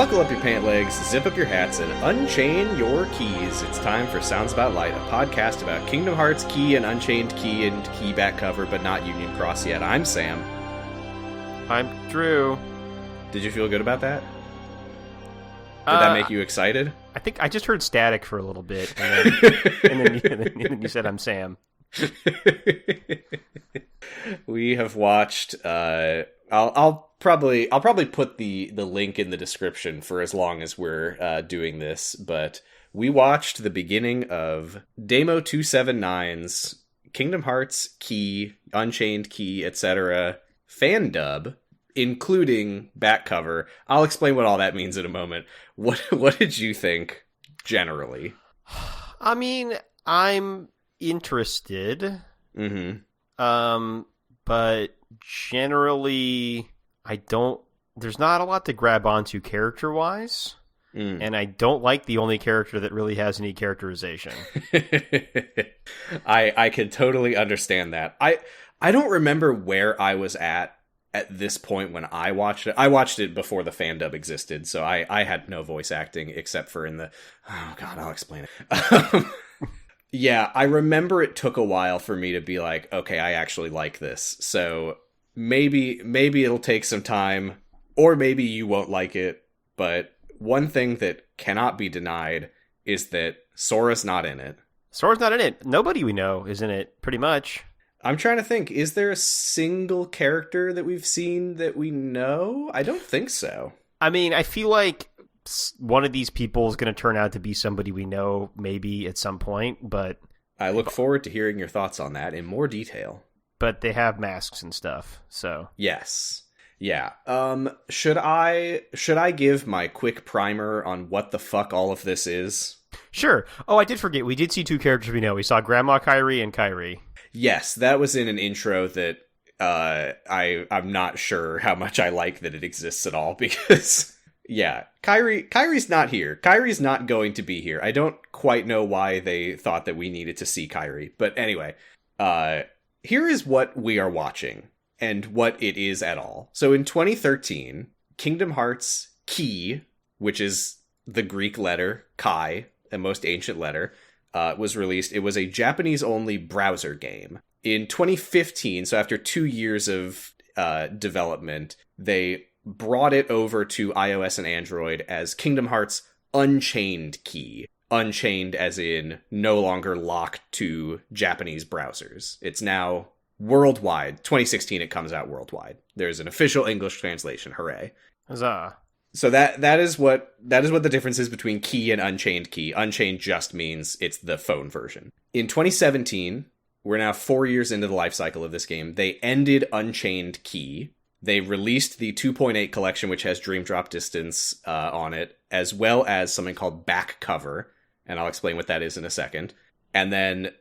Buckle up your pant legs, zip up your hats, and unchain your keys. It's time for Sounds About Light, a podcast about Kingdom Hearts Key and Unchained Key and Key back cover, but not Union Cross yet. I'm Sam. I'm Drew. Did you feel good about that? Did that make you excited? I think I just heard static for a little bit, and then you said I'm Sam. We have watched. I'll probably put the link in the description for as long as we're doing this. But we watched the beginning of Demo 279's Kingdom Hearts Key, Unchained Key, etc. fan dub, including back cover. I'll explain what all that means in a moment. What did you think generally? I mean, I'm interested. Mm-hmm. But generally, there's not a lot to grab onto character-wise, and I don't like the only character that really has any characterization. I can totally understand that. I don't remember where I was at this point when I watched it. I watched it before the fan dub existed, so I had no voice acting except for in the... Oh, God, I'll explain it. Yeah, I remember it took a while for me to be like, okay, I actually like this. So maybe it'll take some time, or maybe you won't like it. But one thing that cannot be denied is that Sora's not in it. Sora's not in it. Nobody we know is in it, pretty much. I'm trying to think, is there a single character that we've seen that we know? I don't think so. I mean, I feel like one of these people is going to turn out to be somebody we know maybe at some point, but... I look forward to hearing your thoughts on that in more detail. But they have masks and stuff, so... Yes. Yeah. Should I give my quick primer on what the fuck all of this is? Sure. Oh, I did forget. We did see two characters we know. We saw Grandma Kairi and Kairi. Yes, that was in an intro that I'm not sure how much I like that it exists at all, because... Yeah, Kairi's not here. Kairi's not going to be here. I don't quite know why they thought that we needed to see Kairi. But anyway, here is what we are watching and what it is at all. So in 2013, Kingdom Hearts Key, which is the Greek letter Kai, the most ancient letter, was released. It was a Japanese-only browser game. In 2015, so after 2 years of development, they brought it over to iOS and Android as Kingdom Hearts Unchained Key. Unchained as in no longer locked to Japanese browsers. It's now worldwide. 2016 it comes out worldwide. There's an official English translation. Hooray. Huzzah. So that is what the difference is between Key and Unchained Key. Unchained just means it's the phone version. In 2017, we're now 4 years into the life cycle of this game. They ended Unchained Key. They released the 2.8 collection, which has Dream Drop Distance on it, as well as something called Back Cover, and I'll explain what that is in a second. And then,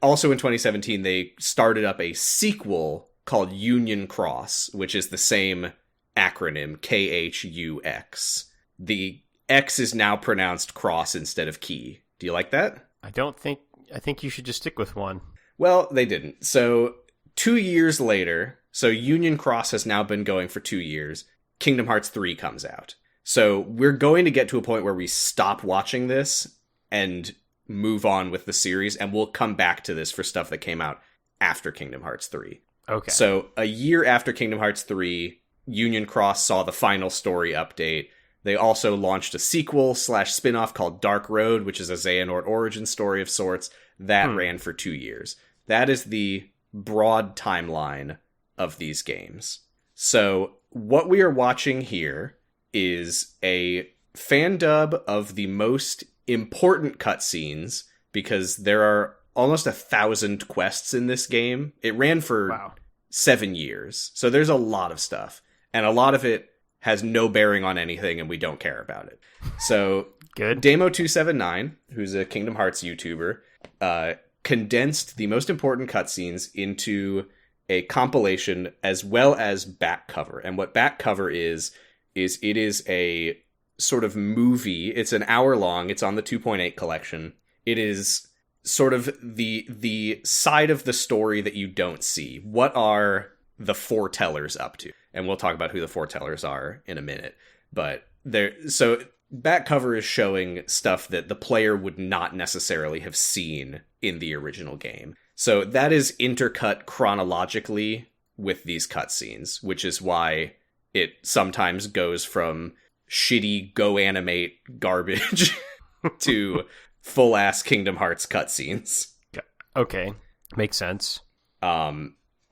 also in 2017, they started up a sequel called Union Cross, which is the same acronym, KHUX. The X is now pronounced cross instead of key. Do you like that? I think you should just stick with one. Well, they didn't. So 2 years later... So Union Cross has now been going for 2 years. Kingdom Hearts 3 comes out. So we're going to get to a point where we stop watching this and move on with the series, and we'll come back to this for stuff that came out after Kingdom Hearts 3. Okay. So a year after Kingdom Hearts 3, Union Cross saw the final story update. They also launched a sequel/spin-off called Dark Road, which is a Xehanort origin story of sorts. That ran for 2 years. That is the broad timeline of these games. So what we are watching here is a fan dub of the most important cutscenes, because there are almost 1,000 quests in this game. It ran for 7 years, so there's a lot of stuff, and a lot of it has no bearing on anything, and we don't care about it. So Good. Demo279, who's a Kingdom Hearts YouTuber, condensed the most important cutscenes into a compilation as well as back cover. And what back cover is it is a sort of movie. It's an hour long. It's on the 2.8 collection. It is sort of the side of the story that you don't see. What are the foretellers up to? And we'll talk about who the foretellers are in a minute. But So back cover is showing stuff that the player would not necessarily have seen in the original game. So that is intercut chronologically with these cutscenes, which is why it sometimes goes from shitty go animate garbage to full ass Kingdom Hearts cutscenes. Okay, makes sense.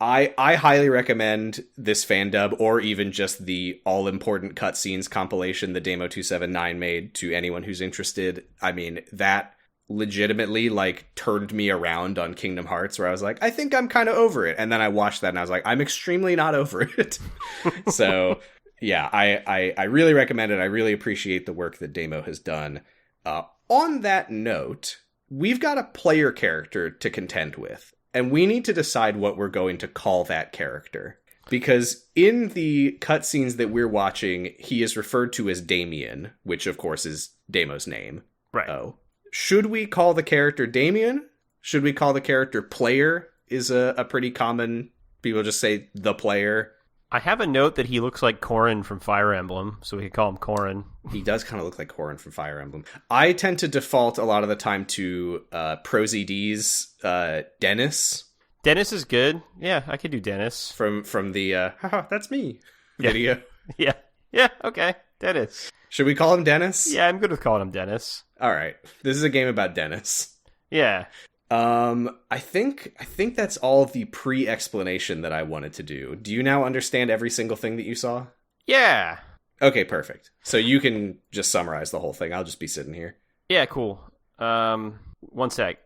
I highly recommend this fan dub, or even just the all-important cutscenes compilation that Damo279 made, to anyone who's interested. I mean, that legitimately, turned me around on Kingdom Hearts, where I was like, I think I'm kind of over it. And then I watched that, and I was like, I'm extremely not over it. So, yeah, I really recommend it. I really appreciate the work that Damo has done. On that note, we've got a player character to contend with. And we need to decide what we're going to call that character. Because in the cutscenes that we're watching, he is referred to as Damien, which of course is Damo's name. Right. Oh. Should we call the character Damien? Should we call the character Player? Is a pretty common, people just say the player. I have a note that he looks like Corrin from Fire Emblem, so we could call him Corrin. He does kind of look like Corrin from Fire Emblem. I tend to default a lot of the time to ProZD's Dennis. Dennis is good. Yeah, I could do Dennis. From the, haha, that's me video. Yeah. Yeah, okay. Dennis. Should we call him Dennis? Yeah, I'm good with calling him Dennis. All right. This is a game about Dennis. Yeah. I think that's all the pre-explanation that I wanted to do. Do you now understand every single thing that you saw? Yeah. Okay, perfect. So you can just summarize the whole thing. I'll just be sitting here. Yeah, cool. One sec.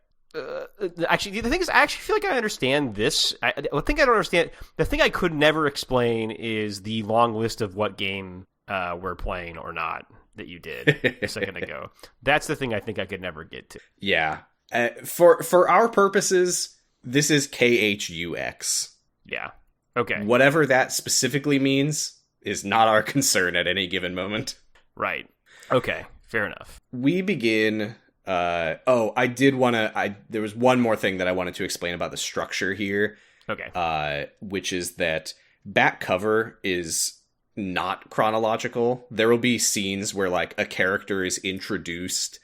Actually, the thing is, I actually feel like I understand this. The thing I don't understand, the thing I could never explain is the long list of what game we're playing or not that you did a second ago. That's the thing I think I could never get to. Yeah. For our purposes, this is KHUX. Yeah. Okay. Whatever that specifically means is not our concern at any given moment. Right. Okay. Fair enough. We begin... there was one more thing that I wanted to explain about the structure here. Okay. Which is that back cover is not chronological. There will be scenes where a character is introduced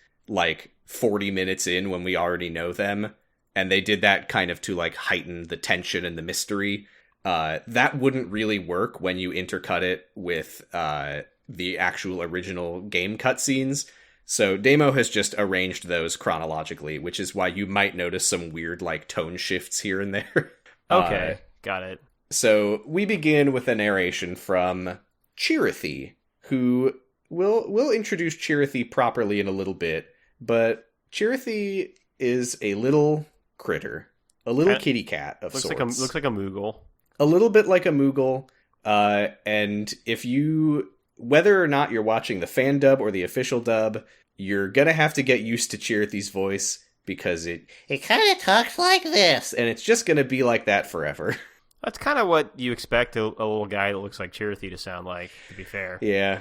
40 minutes in when we already know them, and they did that kind of to heighten the tension and the mystery. That wouldn't really work when you intercut it with the actual original game cutscenes. So Damo has just arranged those chronologically, which is why you might notice some weird tone shifts here and there. Okay, got it. So we begin with a narration from Chirithy, who we'll introduce Chirithy properly in a little bit, but Chirithy is a little critter, a little kitty cat of sorts. Looks like a Moogle. A little bit like a Moogle, and whether or not you're watching the fan dub or the official dub, you're gonna have to get used to Chirithy's voice, because it kind of talks like this, and it's just gonna be like that forever. That's kind of what you expect a little guy that looks like Chirithy to sound like, to be fair. Yeah.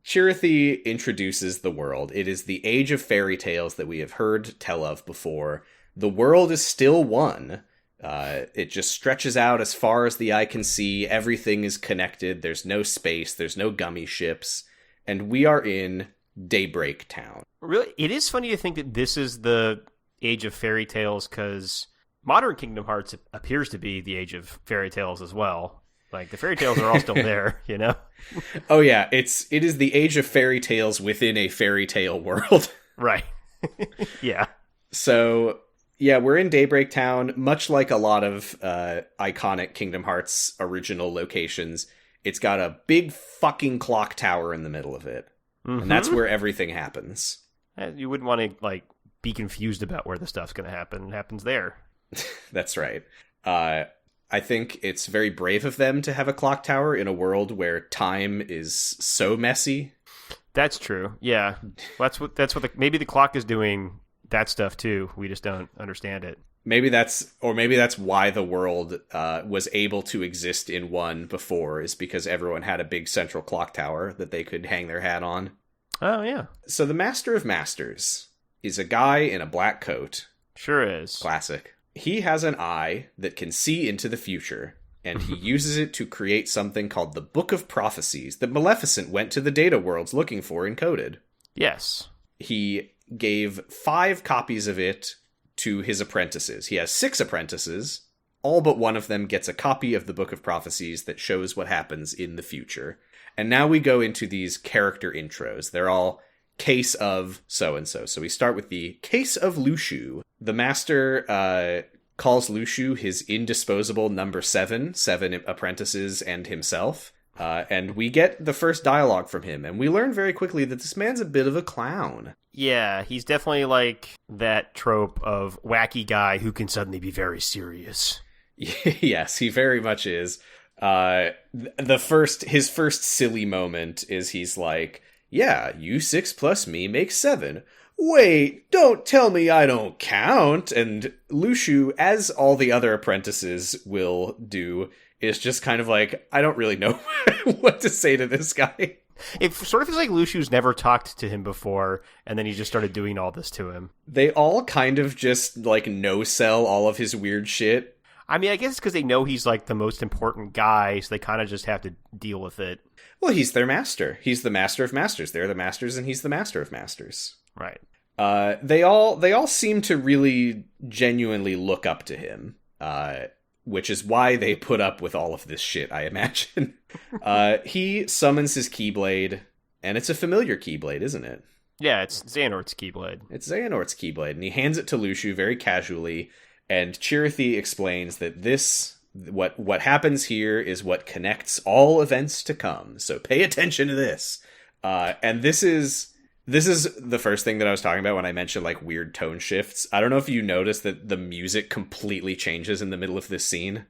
Chirithy introduces the world. It is the age of fairy tales that we have heard tell of before. The world is still one. It just stretches out as far as the eye can see. Everything is connected. There's no space. There's no gummy ships. And we are in Daybreak Town. Really? It is funny to think that this is the age of fairy tales, because modern Kingdom Hearts appears to be the age of fairy tales as well. The fairy tales are all still there, you know? Oh yeah, it is the age of fairy tales within a fairy tale world. Right. Yeah. So... yeah, we're in Daybreak Town, much like a lot of iconic Kingdom Hearts original locations. It's got a big fucking clock tower in the middle of it. Mm-hmm. And that's where everything happens. You wouldn't want to, be confused about where the stuff's going to happen. It happens there. That's right. I think it's very brave of them to have a clock tower in a world where time is so messy. That's true, yeah. Maybe the clock is doing... that stuff too. We just don't understand it. Maybe that's why the world was able to exist in one before, is because everyone had a big central clock tower that they could hang their hat on. Oh yeah. So the Master of Masters is a guy in a black coat. Sure is. Classic. He has an eye that can see into the future, and he uses it to create something called the Book of Prophecies that Maleficent went to the data worlds looking for encoded. Yes. He gave 5 copies of it to his apprentices. He has 6 apprentices. All but one of them gets a copy of the Book of Prophecies that shows what happens in the future. And now we go into these character intros. They're all case of so-and-so. So we start with the case of Lushu. The master calls Lushu his indisposable number 7 apprentices and himself. And we get the first dialogue from him, and we learn very quickly that this man's a bit of a clown. Yeah, he's definitely like that trope of wacky guy who can suddenly be very serious. Yes, he very much is. His first silly moment is he's like, yeah, you 6 plus me makes 7. Wait, don't tell me I don't count. And Lushu, as all the other apprentices will do, is just kind of like, I don't really know what to say to this guy. It sort of feels like Lushu's never talked to him before, and then he just started doing all this to him. They all kind of just, like, no-sell all of his weird shit. I mean, I guess it's because they know he's, like, the most important guy, so they kind of just have to deal with it. Well, he's their master. He's the master of masters. They're the masters, and he's the master of masters. Right. They all seem to really genuinely look up to him, which is why they put up with all of this shit, I imagine. He summons his keyblade, and it's a familiar keyblade, isn't it? Yeah, it's Xehanort's keyblade. It's Xehanort's keyblade, and he hands it to Lushu very casually, and Chirithy explains that what happens here is what connects all events to come, so pay attention to this. And this is the first thing that I was talking about when I mentioned, like, weird tone shifts. I don't know if you noticed that the music completely changes in the middle of this scene.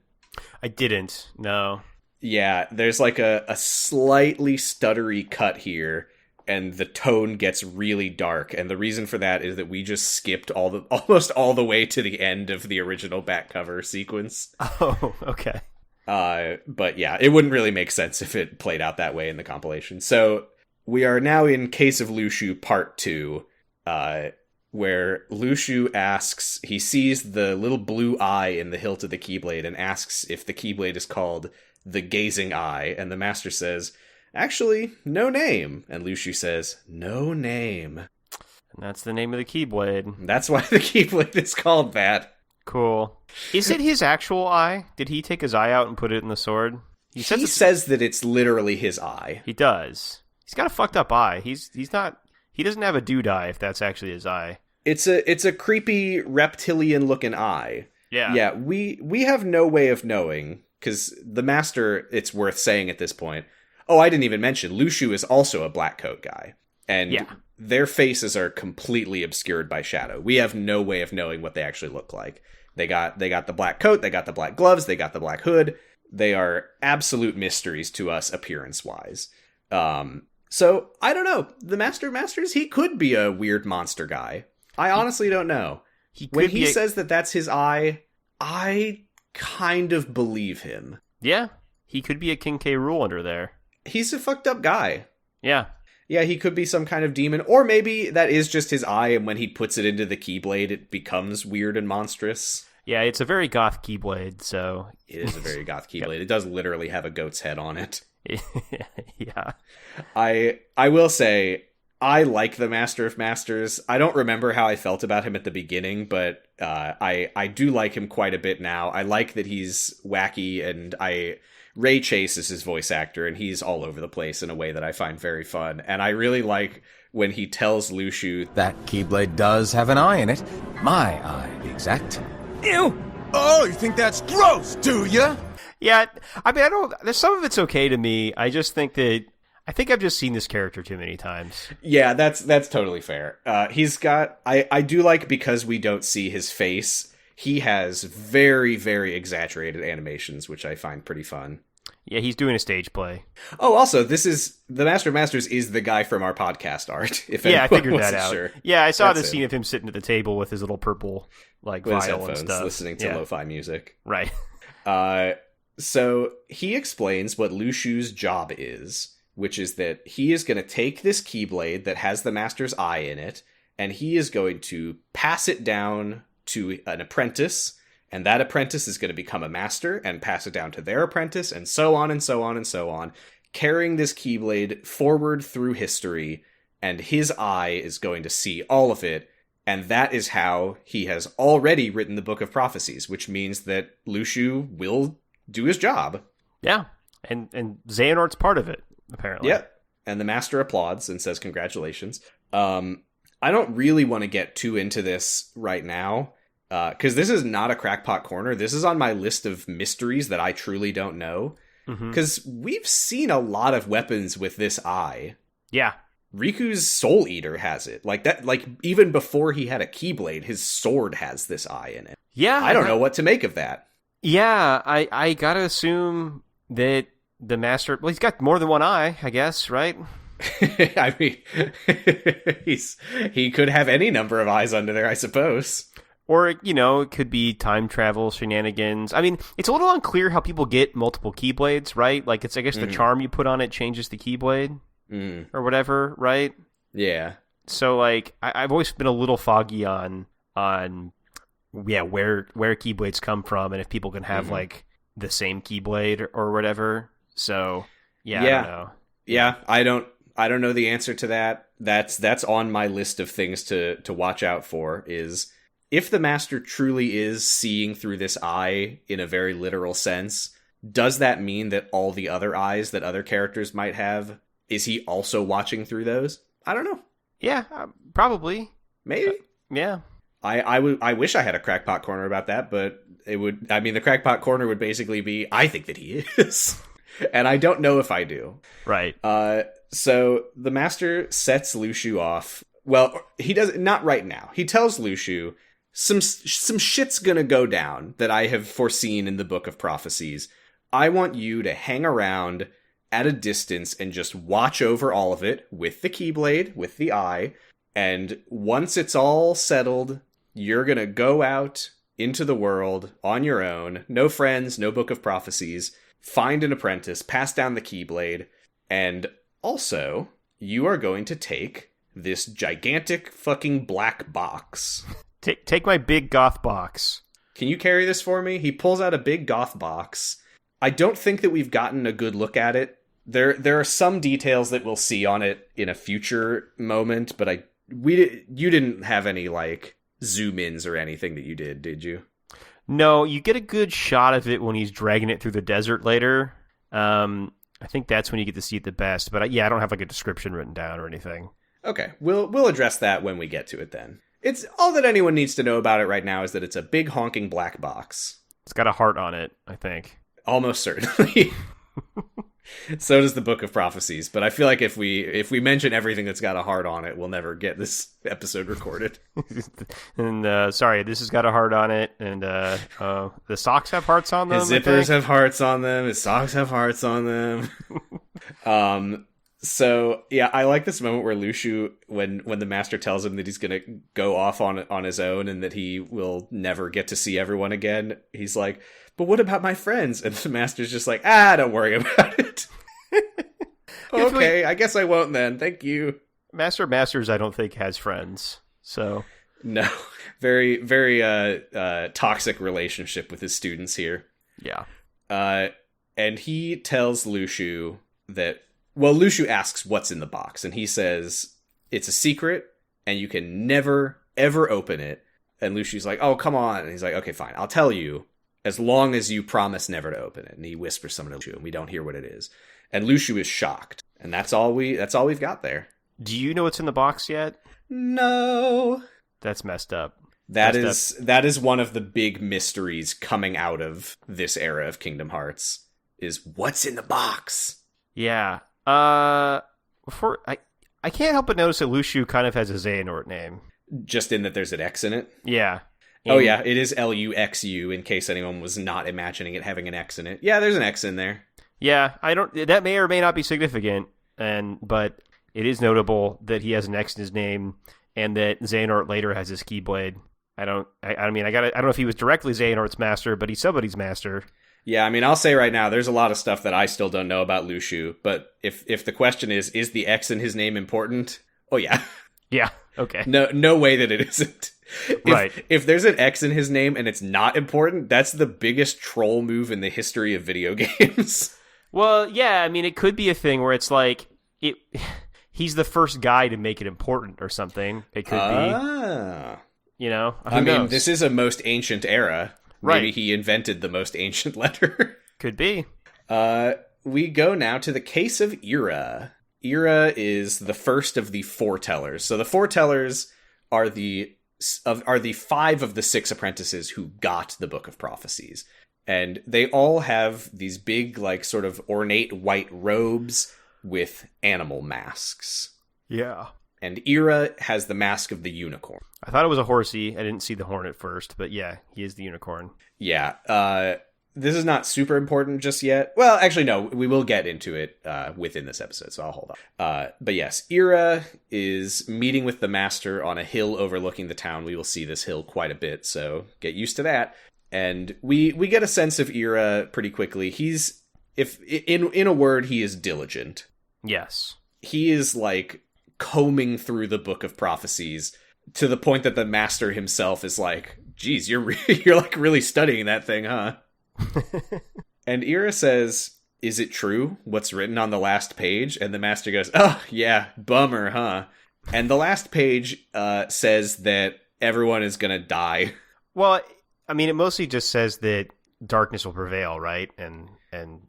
I didn't, no. Yeah, there's, like, a slightly stuttery cut here, and the tone gets really dark. And the reason for that is that we just skipped almost all the way to the end of the original back cover sequence. Oh, okay. But yeah, it wouldn't really make sense if it played out that way in the compilation. So we are now in Case of Lushu Part 2, where Lushu asks, he sees the little blue eye in the hilt of the Keyblade and asks if the Keyblade is called the Gazing Eye, and the Master says, actually, no name. And Lushu says, no name. And that's the name of the Keyblade. That's why the Keyblade is called that. Cool. Is it his actual eye? Did he take his eye out and put it in the sword? He says that it's literally his eye. He does. He's got a fucked up eye. He doesn't have a dude eye if that's actually his eye. It's a creepy reptilian looking eye. Yeah. Yeah, we have no way of knowing, because the Master, it's worth saying at this point. Oh, I didn't even mention, Lushu is also a black coat guy. And their faces are completely obscured by shadow. We have no way of knowing what they actually look like. They got the black coat, they got the black gloves, they got the black hood. They are absolute mysteries to us appearance-wise. So, I don't know. The Master of Masters, he could be a weird monster guy. I honestly don't know. When he says that that's his eye, I kind of believe him. Yeah, he could be a King K. Rool under there. He's a fucked up guy. Yeah. Yeah, he could be some kind of demon, or maybe that is just his eye, and when he puts it into the Keyblade, it becomes weird and monstrous. Yeah, it's a very goth Keyblade, so... It is a very goth Keyblade. It does literally have a goat's head on it. Yeah. I will say, I like the Master of Masters. I don't remember how I felt about him at the beginning, but I do like him quite a bit now. I like that he's wacky, and Ray Chase is his voice actor, and he's all over the place in a way that I find very fun. And I really like when he tells Lushu, that Keyblade does have an eye in it. My eye, to be exact. Ew! Oh, you think that's gross, do ya? Yeah, I mean, there's some of it's okay to me. I just think that, I think I've just seen this character too many times. Yeah, that's totally fair. He's got, I do like, because we don't see his face, he has very, very exaggerated animations, which I find pretty fun. Yeah, he's doing a stage play. Oh, also, this is, the Master of Masters is the guy from our podcast art. I figured that out. Sure. Yeah, I saw the scene of him sitting at the table with his little purple, like, with vinyl and stuff. Listening to lo-fi music. Right. So he explains what Lushu's job is, which is that he is going to take this Keyblade that has the Master's eye in it, and he is going to pass it down to an apprentice, And that apprentice is going to become a master and pass it down to their apprentice, and so on and so on and so on, carrying this Keyblade forward through history, and his eye is going to see all of it, and that is how he has already written the Book of Prophecies, which means that Luxu will do his job. Yeah, and Xehanort's part of it, apparently. Yep, and the master applauds and says congratulations. I don't really want to get too into this right now, because this is not a crackpot corner. This is on my list of mysteries that I truly don't know. Because we've seen a lot of weapons with this eye. Yeah. Riku's Soul Eater has it. Like that, like even before he had a Keyblade, his sword has this eye in it. Yeah. I don't know what to make of that. Yeah, I gotta assume that the master, well, he's got more than one eye, I guess, right? I mean, he could have any number of eyes under there, I suppose. Or, you know, it could be time travel shenanigans. I mean, it's a little unclear how people get multiple Keyblades, right? Like, it's, I guess, the charm you put on it changes the Keyblade or whatever, right? Yeah. So, like, I've always been a little foggy on where Keyblades come from and if people can have, like, the same Keyblade or whatever. So, I don't know. Yeah, I don't know the answer to that. That's on my list of things to watch out for, is if the master truly is seeing through this eye in a very literal sense, does that mean that all the other eyes that other characters might have, is he also watching through those? I don't know. Yeah, probably. Maybe. Yeah. I wish I had a crackpot corner about that, but the crackpot corner would basically be, I think that he is. And I don't know if I do. Right. So the master sets Luxu off. Well, he does not right now. He tells Luxu, some shit's gonna go down that I have foreseen in the Book of Prophecies. I want you to hang around at a distance and just watch over all of it with the Keyblade, with the eye. And once it's all settled, you're gonna go out into the world on your own. No friends, no Book of Prophecies. Find an apprentice, pass down the Keyblade, and also, you are going to take this gigantic fucking black box. Take my big goth box. Can you carry this for me? He pulls out a big goth box. I don't think that we've gotten a good look at it. There are some details that we'll see on it in a future moment, but you didn't have any, like, zoom-ins or anything that you did you? No, you get a good shot of it when he's dragging it through the desert later. I think that's when you get to see it the best. But I don't have like a description written down or anything. Okay, we'll address that when we get to it then. It's all that anyone needs to know about it right now is that it's a big honking black box. It's got a heart on it, I think. Almost certainly. So does the Book of Prophecies, but I feel like if we mention everything that's got a heart on it, we'll never get this episode recorded. And sorry, this has got a heart on it, and the socks have hearts on them. His zippers have hearts on them. His socks have hearts on them. So yeah, I like this moment where Luxu, when the master tells him that he's gonna go off on his own and that he will never get to see everyone again, he's like, "But what about my friends?" And the master's just like, "Don't worry about it." Okay, I guess I won't then. Thank you. Master of Masters, I don't think has friends. So no, very very toxic relationship with his students here. Yeah. And he tells Luxu that. Well, Luxu asks what's in the box, and he says it's a secret, and you can never, ever open it. And Luxu's like, "Oh, come on." And he's like, "Okay, fine. I'll tell you as long as you promise never to open it." And he whispers something to Luxu, and we don't hear what it is. And Luxu is shocked. And that's all we've got there. Do you know what's in the box yet? No. That's messed up. That is one of the big mysteries coming out of this era of Kingdom Hearts, is what's in the box. Yeah. I can't help but notice that Luxu kind of has a Xehanort name. Just in that there's an X in it? Yeah. Oh yeah, it is Luxu, in case anyone was not imagining it having an X in it. Yeah, there's an X in there. Yeah, that may or may not be significant, but it is notable that he has an X in his name, and that Xehanort later has his Keyblade. I don't know if he was directly Xehanort's master, but he's somebody's master. Yeah, I mean, I'll say right now, there's a lot of stuff that I still don't know about Luxu, but if the question is the X in his name important? Oh, yeah. Yeah, okay. No way that it isn't. If there's an X in his name and it's not important, that's the biggest troll move in the history of video games. Well, yeah, I mean, it could be a thing where it's like he's the first guy to make it important or something. It could be. You know, I mean, this is a most ancient era. Maybe Right. he invented the most ancient letter. Could be. We go now to the case of Ira. Ira is the first of the foretellers. So the foretellers are the 5 of the 6 apprentices who got the Book of Prophecies. And they all have these big, like, sort of ornate white robes with animal masks. Yeah. And Ira has the mask of the unicorn. I thought it was a horsey. I didn't see the horn at first, but yeah, he is the unicorn. Yeah. This is not super important just yet. Well, actually, no, we will get into it within this episode, so I'll hold on. But yes, Ira is meeting with the master on a hill overlooking the town. We will see this hill quite a bit, so get used to that. And we get a sense of Ira pretty quickly. He's, in a word, he is diligent. Yes. He is, like, combing through the Book of Prophecies to the point that the master himself is like, geez, you're like really studying that thing, huh? And Ira says, is it true what's written on the last page? And the master goes, oh, yeah, bummer, huh? And the last page says that everyone is going to die. Well, I mean, it mostly just says that darkness will prevail, right? And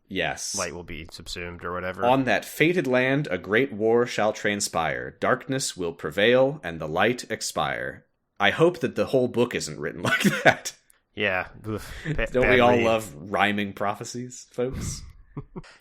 yes, light will be subsumed or whatever. On that fated land, a great war shall transpire. Darkness will prevail and the light expire. I hope that the whole book isn't written like that. Yeah. Don't we all love rhyming prophecies, folks?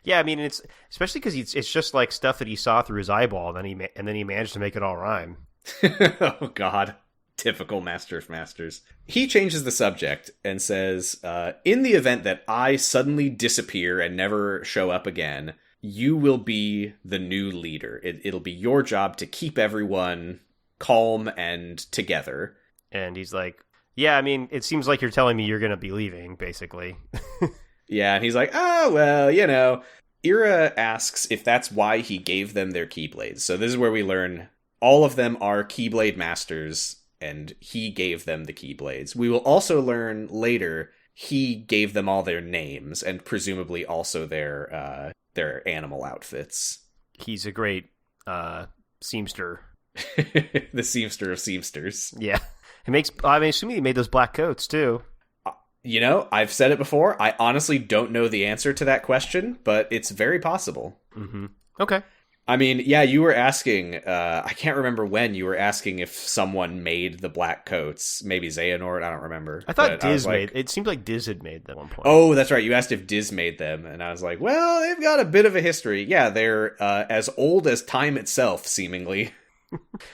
Yeah, I mean, it's especially because it's just like stuff that he saw through his eyeball, and then he managed to make it all rhyme. Oh, God. Typical Master of Masters. He changes the subject and says, in the event that I suddenly disappear and never show up again, you will be the new leader. It'll be your job to keep everyone calm and together. And he's like, yeah, I mean, it seems like you're telling me you're going to be leaving, basically. Yeah, and he's like, oh, well, you know. Ira asks if that's why he gave them their keyblades. So this is where we learn all of them are keyblade masters, and he gave them the keyblades. We will also learn later he gave them all their names, and presumably also their animal outfits. He's a great seamster. The seamster of seamsters. Yeah. I'm assuming he made those black coats, too. You know, I've said it before. I honestly don't know the answer to that question, but it's very possible. Mm-hmm. Okay. I mean, yeah, you were asking, I can't remember when you were asking if someone made the black coats. Maybe Xehanort, I don't remember. I thought Diz made, it seemed like Diz had made them at one point. Oh, that's right. You asked if Diz made them, and I was like, well, they've got a bit of a history. Yeah, they're as old as time itself, seemingly.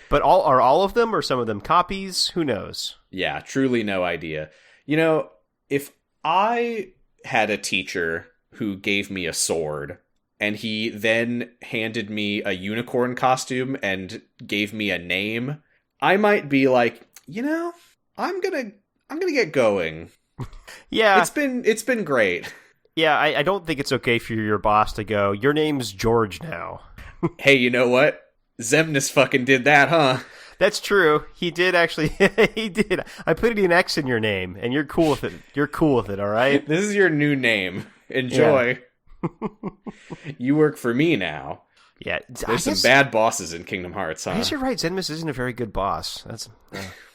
But are all of them, or some of them copies? Who knows? Yeah, truly no idea. You know, if I had a teacher who gave me a sword, and he then handed me a unicorn costume and gave me a name, I might be like, you know, I'm gonna get going. Yeah, it's been great. Yeah, I don't think it's okay for your boss to go, your name's George now. Hey, you know what? Xemnas fucking did that, huh? That's true. He did actually. He did. I put an X in your name, and you're cool with it. You're cool with it, all right? This is your new name. Enjoy. Yeah. You work for me now. Yeah. There's some bad bosses in Kingdom Hearts, huh? I guess you're right. Xemnas isn't a very good boss. That's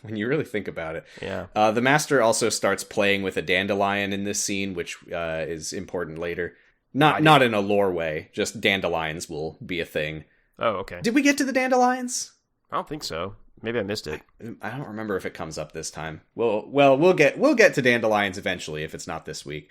when you really think about it. Yeah. The Master also starts playing with a dandelion in this scene, which is important later. Not in a lore way. Just dandelions will be a thing. Oh, okay. Did we get to the dandelions? I don't think so. Maybe I missed it. I don't remember if it comes up this time. We'll get to dandelions eventually if it's not this week.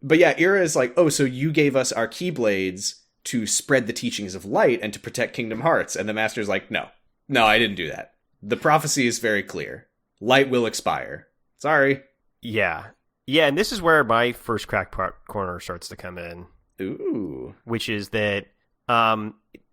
But yeah, Ira is like, oh, so you gave us our keyblades to spread the teachings of light and to protect Kingdom Hearts, and the Master's like, no, I didn't do that. The prophecy is very clear. Light will expire. Sorry. Yeah, and this is where my first crack corner starts to come in. Ooh, which is that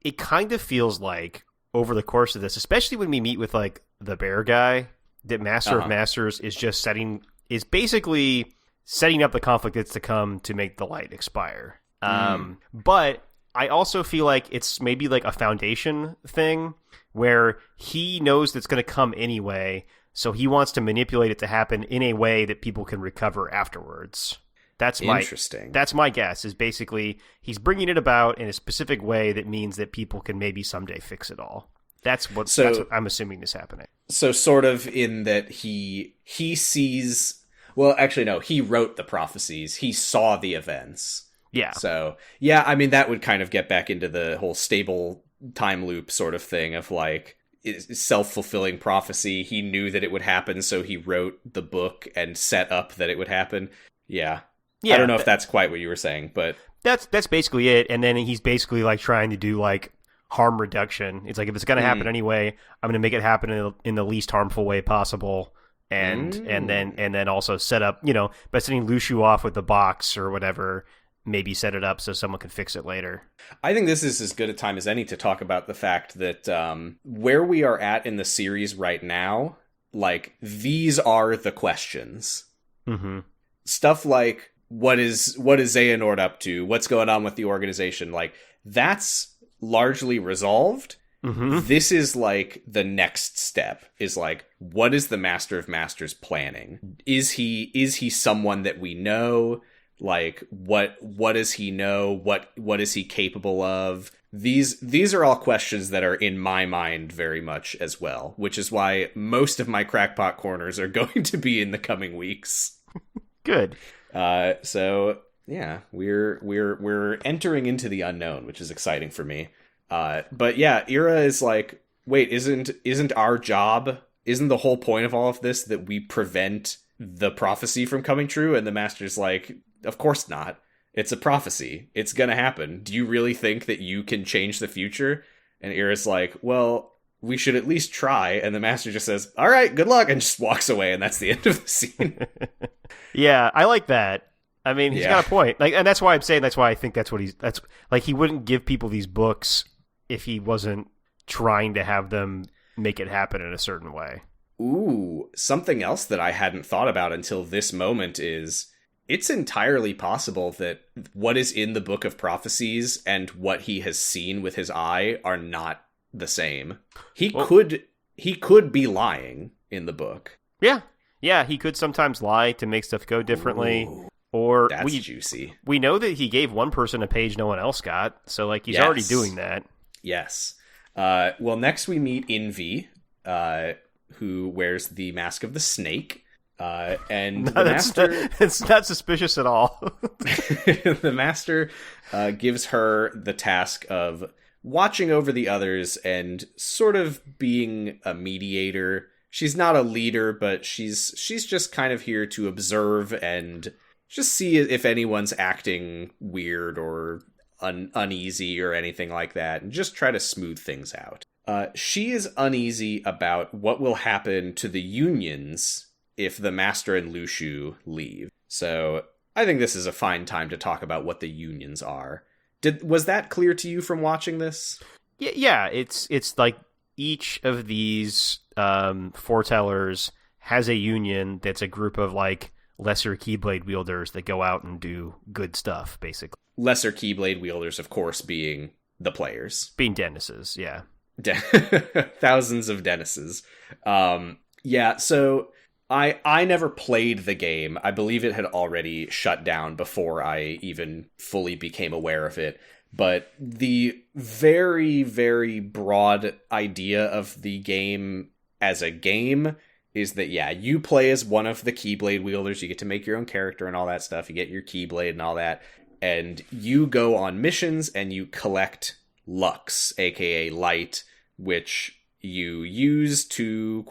it kind of feels like over the course of this, especially when we meet with like the bear guy, that Master of Masters is basically setting up the conflict that's to come to make the light expire. But I also feel like it's maybe like a foundation thing where he knows that's going to come anyway, so he wants to manipulate it to happen in a way that people can recover afterwards. That's interesting. That's my guess, is basically he's bringing it about in a specific way that means that people can maybe someday fix it all. That's what I'm assuming is happening. So sort of in that he sees... Well, actually, no. He wrote the prophecies. He saw the events. Yeah. So, yeah, I mean, that would kind of get back into the whole stable time loop sort of thing of, like, self-fulfilling prophecy. He knew that it would happen, so he wrote the book and set up that it would happen. Yeah. I don't know if that's quite what you were saying, but... That's basically it, and then he's basically, like, trying to do, like, harm reduction. It's like, if it's going to happen anyway, I'm going to make it happen in the least harmful way possible, and then also set up, by sending Lushu off with the box or whatever, maybe set it up so someone can fix it later. I think this is as good a time as any to talk about the fact that where we are at in the series right now, like, these are the questions. Mm-hmm. Stuff like, what is Xehanort up to? What's going on with the organization? Like, that's largely resolved. Mm-hmm. This is like the next step, is like, what is the Master of Masters planning? Is he someone that we know? Like, what does he know? What is he capable of? These are all questions that are in my mind very much as well, which is why most of my crackpot corners are going to be in the coming weeks. Good. So yeah, we're entering into the unknown, which is exciting for me. But yeah, Ira is like, wait, isn't our job, isn't the whole point of all of this that we prevent the prophecy from coming true? And the Master's like, of course not. It's a prophecy. It's gonna happen. Do you really think that you can change the future? And Ira's like, well, we should at least try. And the Master just says, all right, good luck, and just walks away, and that's the end of the scene. Yeah, I like that. I mean, he's got a point. Like, and that's why I'm saying, that's why I think that's like, he wouldn't give people these books if he wasn't trying to have them make it happen in a certain way. Ooh, something else that I hadn't thought about until this moment is, it's entirely possible that what is in the Book of Prophecies and what he has seen with his eye are not the same. He could be lying in the book. Yeah, he could sometimes lie to make stuff go differently. Ooh, or that's juicy. We know that he gave one person a page no one else got, so like he's already doing that. Yes. Well, next we meet Envy, who wears the mask of the snake. And the Master... It's not suspicious at all. The Master gives her the task of watching over the others and sort of being a mediator. She's not a leader, but she's just kind of here to observe and just see if anyone's acting weird or uneasy or anything like that, and just try to smooth things out. She is uneasy about what will happen to the unions if the Master and Lushu leave. So I think this is a fine time to talk about what the unions are. Was that clear to you from watching this? Yeah, it's like each of these foretellers has a union that's a group of like lesser keyblade wielders that go out and do good stuff, basically. Lesser Keyblade wielders, of course, being the players. Being Dennises, yeah. Thousands of Dennises. Yeah, so I never played the game. I believe it had already shut down before I even fully became aware of it. But the very, very broad idea of the game as a game is that, yeah, you play as one of the Keyblade wielders. You get to make your own character and all that stuff. You get your Keyblade and all that. And you go on missions and you collect Lux, aka light, which you use to ...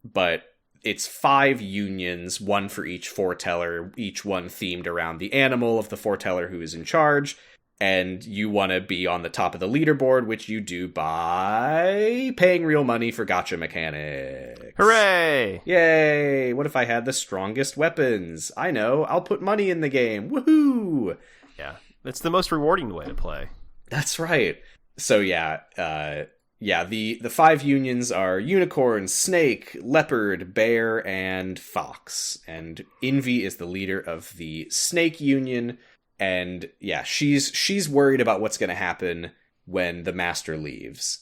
But it's 5 unions, one for each foreteller, each one themed around the animal of the foreteller who is in charge. And you want to be on the top of the leaderboard, which you do by paying real money for gacha mechanics. Hooray! Yay! What if I had the strongest weapons? I know, I'll put money in the game. Woohoo! Yeah, it's the most rewarding way to play. That's right. So yeah, the 5 unions are unicorn, snake, leopard, bear, and fox. And Envy is the leader of the snake union. And yeah, she's worried about what's going to happen when the master leaves.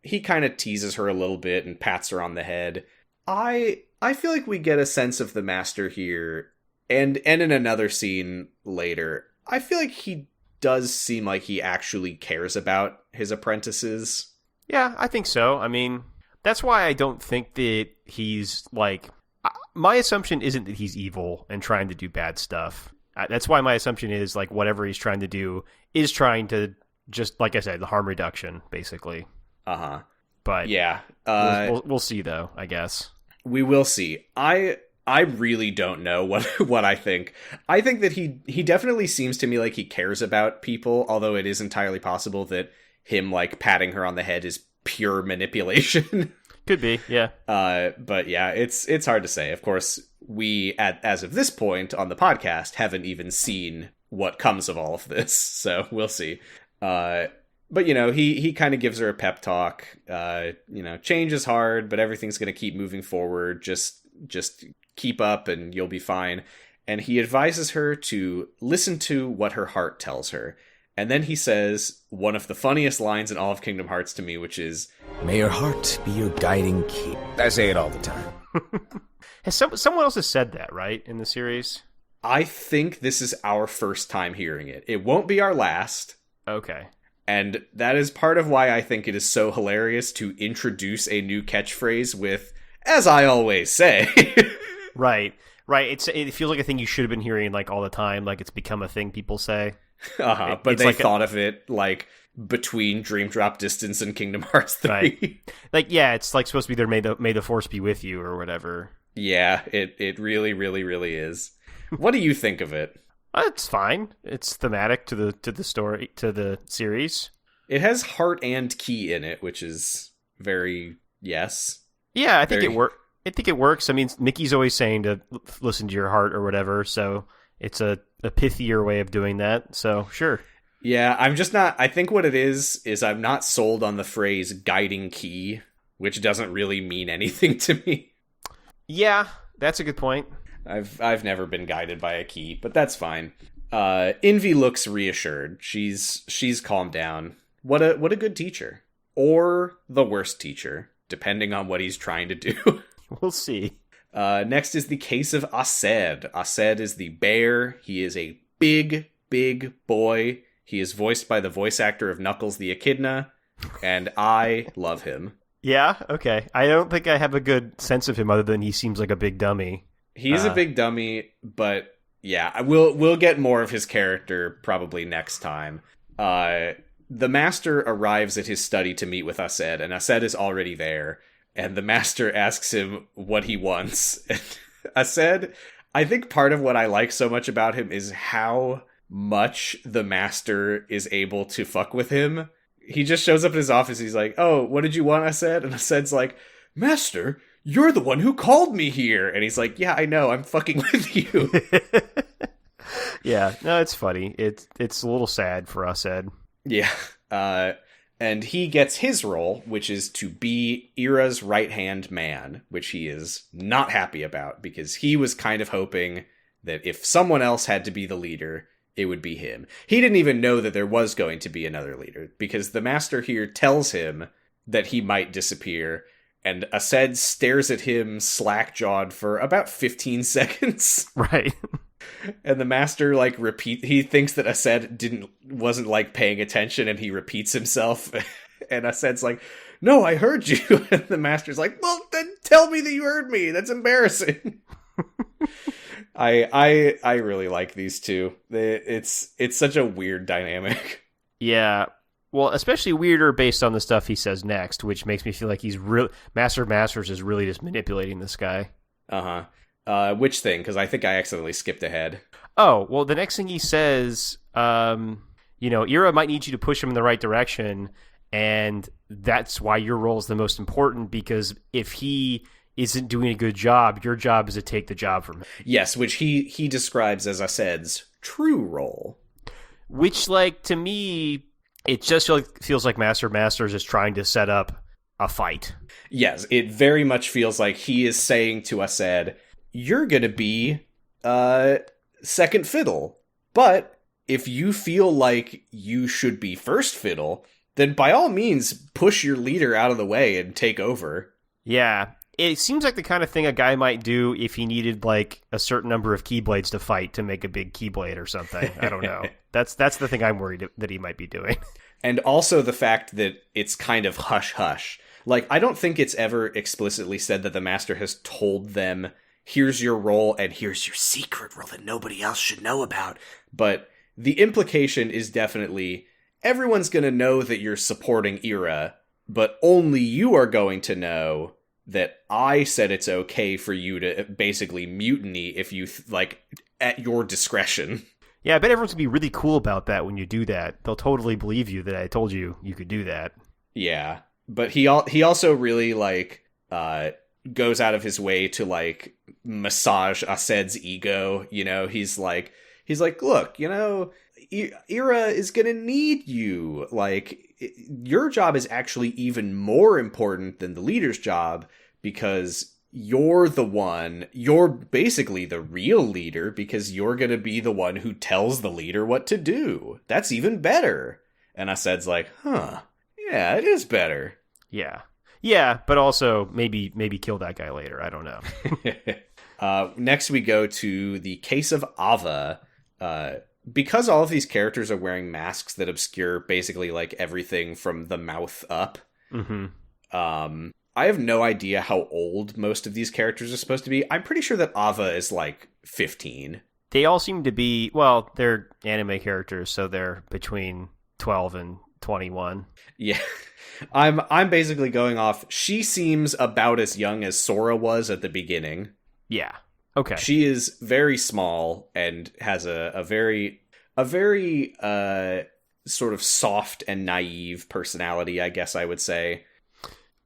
He kind of teases her a little bit and pats her on the head. I feel like we get a sense of the master here, and in another scene later, I feel like he does seem like he actually cares about his apprentices. Yeah, I think so. I mean, that's why I don't think that he's, like... My assumption isn't that he's evil and trying to do bad stuff. That's why my assumption is, like, whatever he's trying to do is trying to just, like I said, the harm reduction, basically. Uh-huh. But yeah, we'll see, though, I guess. We will see. I really don't know what I think. I think that he definitely seems to me like he cares about people, although it is entirely possible that him, like, patting her on the head is pure manipulation. Could be, yeah. But yeah, it's hard to say. Of course, we, as of this point on the podcast, haven't even seen what comes of all of this, so we'll see. But, you know, he kind of gives her a pep talk. You know, change is hard, but everything's going to keep moving forward. Just keep up and you'll be fine. And he advises her to listen to what her heart tells her. And then he says one of the funniest lines in all of Kingdom Hearts to me, which is, "May your heart be your guiding key." I say it all the time. Someone else has said that, right, in the series? I think this is our first time hearing it. It won't be our last. Okay. And that is part of why I think it is so hilarious to introduce a new catchphrase with, "As I always say." Right. It feels like a thing you should have been hearing, like, all the time. Like, it's become a thing people say. But they thought of it, like, between Dream Drop Distance and Kingdom Hearts 3. Right. Like, yeah, it's, like, supposed to be there, may the force be with you, or whatever. Yeah, it really, really, really is. What do you think of it? It's fine. It's thematic to the story, to the series. It has heart and key in it, which is very, yes. Yeah, I think it works. I mean, Mickey's always saying to listen to your heart or whatever, so it's a pithier way of doing that, so sure. Yeah, I'm just not... I think what it is I'm not sold on the phrase guiding key, which doesn't really mean anything to me. Yeah, that's a good point. I've never been guided by a key, but that's fine. Envy looks reassured. She's calmed down. What a good teacher. Or the worst teacher, depending on what he's trying to do. We'll see. Next is the case of Aced. Aced is the bear. He is a big, big boy. He is voiced by the voice actor of Knuckles the Echidna, and I love him. Yeah, okay. I don't think I have a good sense of him other than he seems like a big dummy. He's a big dummy, but yeah, we'll get more of his character probably next time. The master arrives at his study to meet with Aced, and Aced is already there. And the master asks him what he wants. And Aced, I think part of what I like so much about him is how much the master is able to fuck with him. He just shows up in his office. He's like, "Oh, what did you want?" Aced, and Aced's like, "Master, you're the one who called me here." And he's like, "Yeah, I know. I'm fucking with you." Yeah, no, it's funny. It's a little sad for Aced. Yeah. And he gets his role, which is to be Ira's right-hand man, which he is not happy about, because he was kind of hoping that if someone else had to be the leader, it would be him. He didn't even know that there was going to be another leader, because the master here tells him that he might disappear, and Aced stares at him slack-jawed for about 15 seconds. Right. And the master, like, he thinks that Aced wasn't, like, paying attention, and he repeats himself. And Aced's like, "No, I heard you." And the master's like, "Well, then tell me that you heard me. That's embarrassing." I really like these two. It's such a weird dynamic. Yeah. Well, especially weirder based on the stuff he says next, which makes me feel like he's Master of Masters is really just manipulating this guy. Uh-huh. Which thing? Because I think I accidentally skipped ahead. Oh, well, the next thing he says, Ira might need you to push him in the right direction, and that's why your role is the most important, because if he isn't doing a good job, your job is to take the job from him. Yes, which he describes as Aced's true role. Which, like, to me, it just feels like Master of Masters is trying to set up a fight. Yes, it very much feels like he is saying to Aced, "You're gonna be second fiddle, But if you feel like you should be first fiddle, then by all means, push your leader out of the way and take over. Yeah. It seems like the kind of thing a guy might do if he needed, like, a certain number of keyblades to fight to make a big keyblade or something. I don't know. That's the thing I'm worried that he might be doing. And also the fact that it's kind of hush-hush. Like, I don't think it's ever explicitly said that the master has told them, here's your role and here's your secret role that nobody else should know about. But the implication is definitely, everyone's going to know that you're supporting Ira, but only you are going to know that I said it's okay for you to basically mutiny if you, at your discretion. Yeah, I bet everyone's going to be really cool about that when you do that. They'll totally believe you that I told you could do that. Yeah, but he also really, goes out of his way to, massage Ased's ego. You know, he's like, look, Ira is going to need you. Your job is actually even more important than the leader's job because you're basically the real leader because you're going to be the one who tells the leader what to do. That's even better. And Ased's like, huh, yeah, it is better. Yeah. Yeah, but also maybe kill that guy later. I don't know. Next we go to the case of Ava. Because all of these characters are wearing masks that obscure basically everything from the mouth up. Mm-hmm. I have no idea how old most of these characters are supposed to be. I'm pretty sure that Ava is 15. They all seem to be, well, they're anime characters, so they're between 12 and 21. Yeah. I'm basically going off, she seems about as young as Sora was at the beginning. Yeah. Okay. She is very small and has a very sort of soft and naive personality, I guess I would say.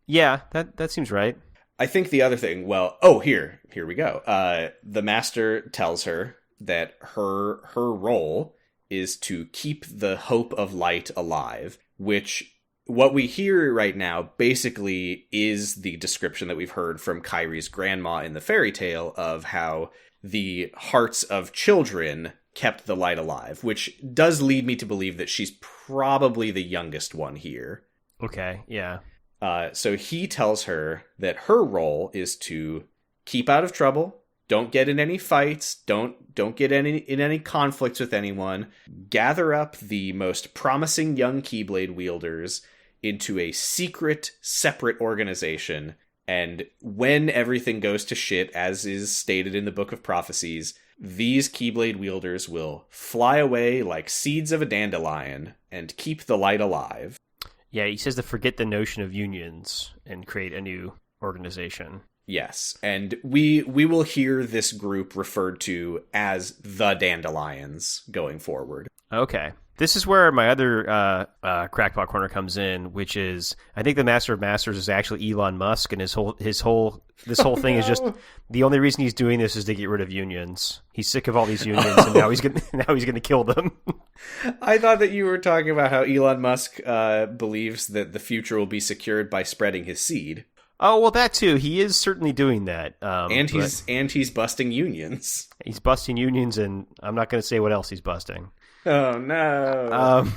Yeah, that seems right. I think the other thing, here we go. The master tells her that her role is to keep the hope of light alive, which what we hear right now basically is the description that we've heard from Kairi's grandma in the fairy tale of how the hearts of children kept the light alive, which does lead me to believe that she's probably the youngest one here. Okay, yeah. So he tells her that her role is to keep out of trouble, don't get in any fights, don't get in any conflicts with anyone, gather up the most promising young Keyblade wielders into a secret, separate organization, and when everything goes to shit, as is stated in the Book of Prophecies, these Keyblade wielders will fly away like seeds of a dandelion and keep the light alive. Yeah, he says to forget the notion of unions and create a new organization. Yes, and we will hear this group referred to as the Dandelions going forward. Okay. This is where my other crackpot corner comes in, which is I think the Master of Masters is actually Elon Musk, and this whole thing is just the only reason he's doing this is to get rid of unions. He's sick of all these unions, and now he's gonna kill them. I thought that you were talking about how Elon Musk believes that the future will be secured by spreading his seed. Oh well, that too. He is certainly doing that, and he's busting unions. He's busting unions, and I'm not going to say what else he's busting. Oh no!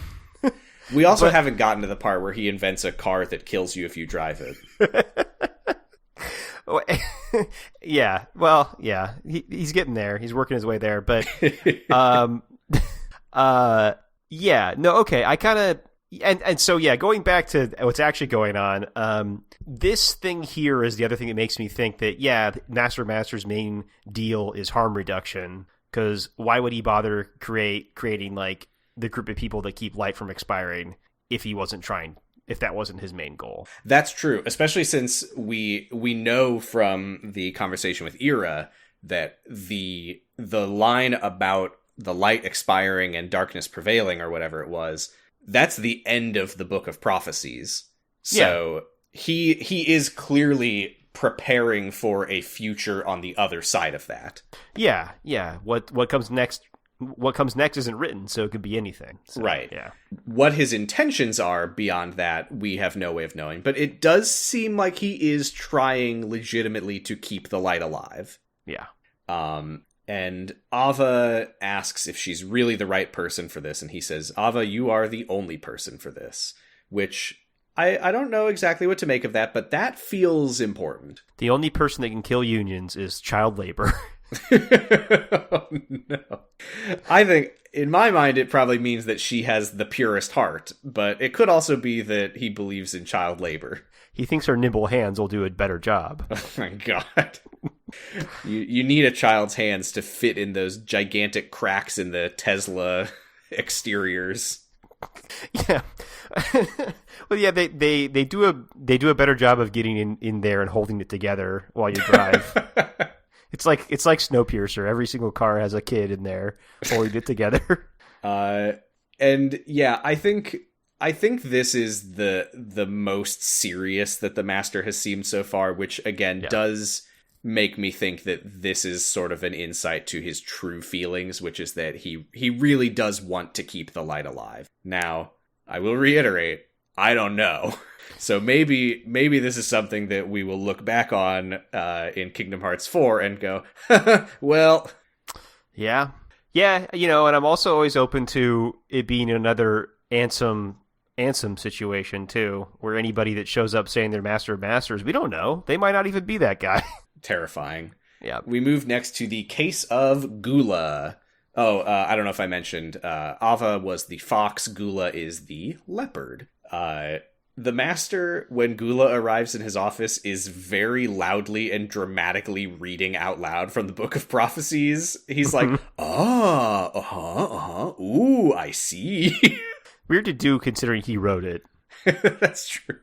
We also haven't gotten to the part where he invents a car that kills you if you drive it. Yeah, well, yeah, he's getting there. He's working his way there, but yeah, no, okay. I kind of and so yeah, going back to what's actually going on. This thing here is the other thing that makes me think that Master of Master's main deal is harm reduction. Because why would he bother creating like the group of people that keep light from expiring if that wasn't his main goal? That's true, especially since we know from the conversation with Ira that the line about the light expiring and darkness prevailing or whatever it was, that's the end of the Book of Prophecies. So he is clearly preparing for a future on the other side of that. Yeah. What comes next? What comes next isn't written, so it could be anything. So, right. Yeah. What his intentions are beyond that, we have no way of knowing. But it does seem like he is trying legitimately to keep the light alive. Yeah. And Ava asks if she's really the right person for this, and he says, Ava, you are the only person for this, which I don't know exactly what to make of that, but that feels important. The only person that can kill unions is child labor. Oh, no. I think, in my mind, it probably means that she has the purest heart, but it could also be that he believes in child labor. He thinks her nimble hands will do a better job. Oh my god. You need a child's hands to fit in those gigantic cracks in the Tesla exteriors. Yeah. Well, yeah, they do a better job of getting in there and holding it together while you drive. It's like Snowpiercer. Every single car has a kid in there holding it together. And yeah, I think this is the most serious that the Master has seemed so far, which again does make me think that this is sort of an insight to his true feelings, which is that he really does want to keep the light alive. Now, I will reiterate, I don't know. So maybe this is something that we will look back on in Kingdom Hearts 4 and go, well... Yeah. Yeah, and I'm also always open to it being another Ansem situation, too, where anybody that shows up saying they're Master of Masters, we don't know. They might not even be that guy. Terrifying. Yeah. We move next to the case of Gula. Oh, I don't know if I mentioned, Ava was the fox, Gula is the leopard. The Master, when Gula arrives in his office, is very loudly and dramatically reading out loud from the Book of Prophecies. He's like, ooh, I see. Weird to do considering he wrote it. That's true.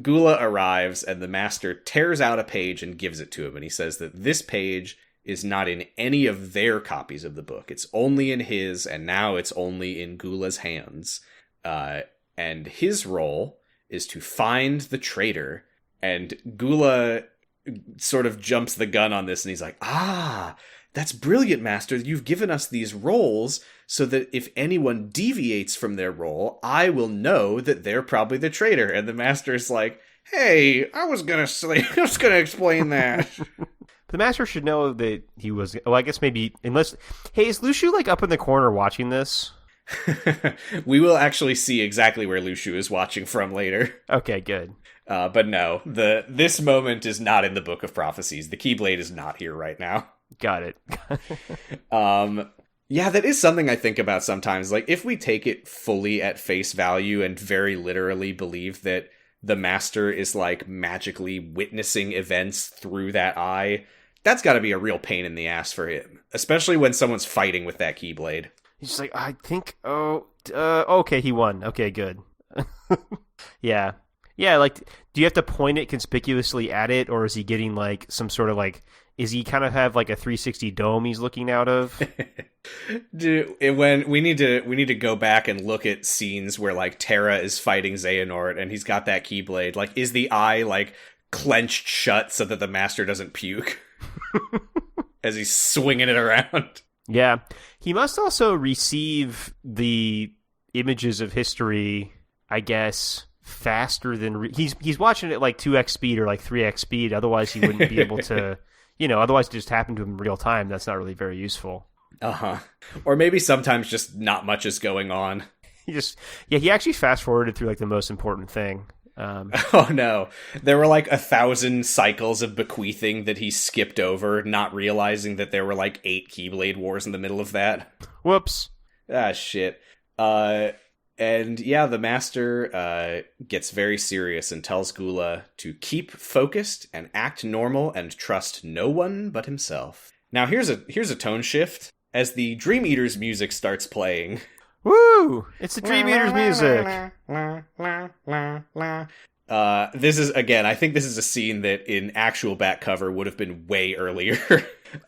Gula arrives, and the Master tears out a page and gives it to him, and he says that this page is not in any of their copies of the book. It's only in his, and now it's only in Gula's hands. And his role is to find the traitor, and Gula sort of jumps the gun on this, and he's like, that's brilliant, Master. You've given us these roles so that if anyone deviates from their role, I will know that they're probably the traitor. And the Master's like, hey, I was gonna explain that. The Master should know that he was... Well, I guess maybe... Unless... Hey, is Lushu, up in the corner watching this? We will actually see exactly where Lushu is watching from later. Okay, good. But no, this moment is not in the Book of Prophecies. The Keyblade is not here right now. Got it. Yeah, that is something I think about sometimes. If we take it fully at face value and very literally believe that the Master is, magically witnessing events through that eye, that's gotta be a real pain in the ass for him. Especially when someone's fighting with that Keyblade. He's just I think, okay, he won. Okay, good. Yeah. Yeah, do you have to point it conspicuously at it, or is he getting, some sort of, is he kind of have, a 360 dome he's looking out of? Dude, when we need to go back and look at scenes where, Terra is fighting Xehanort, and he's got that Keyblade, is the eye, clenched shut so that the Master doesn't puke? As he's swinging it around. Yeah. He must also receive the images of history, I guess, faster than... He's watching it 2x speed or 3x speed, otherwise he wouldn't be able to... otherwise it just happened to him in real time. That's not really very useful. Uh-huh. Or maybe sometimes just not much is going on. He actually fast-forwarded through, the most important thing. Oh no. There were 1,000 cycles of bequeathing that he skipped over, not realizing that there were 8 Keyblade Wars in the middle of that. Whoops. Ah, shit. And yeah, the Master gets very serious and tells Gula to keep focused and act normal and trust no one but himself. Now here's a tone shift as the Dream Eater's music starts playing. Woo! It's the Dream Eater's music. This is, again, I think this is a scene that in actual back cover would have been way earlier.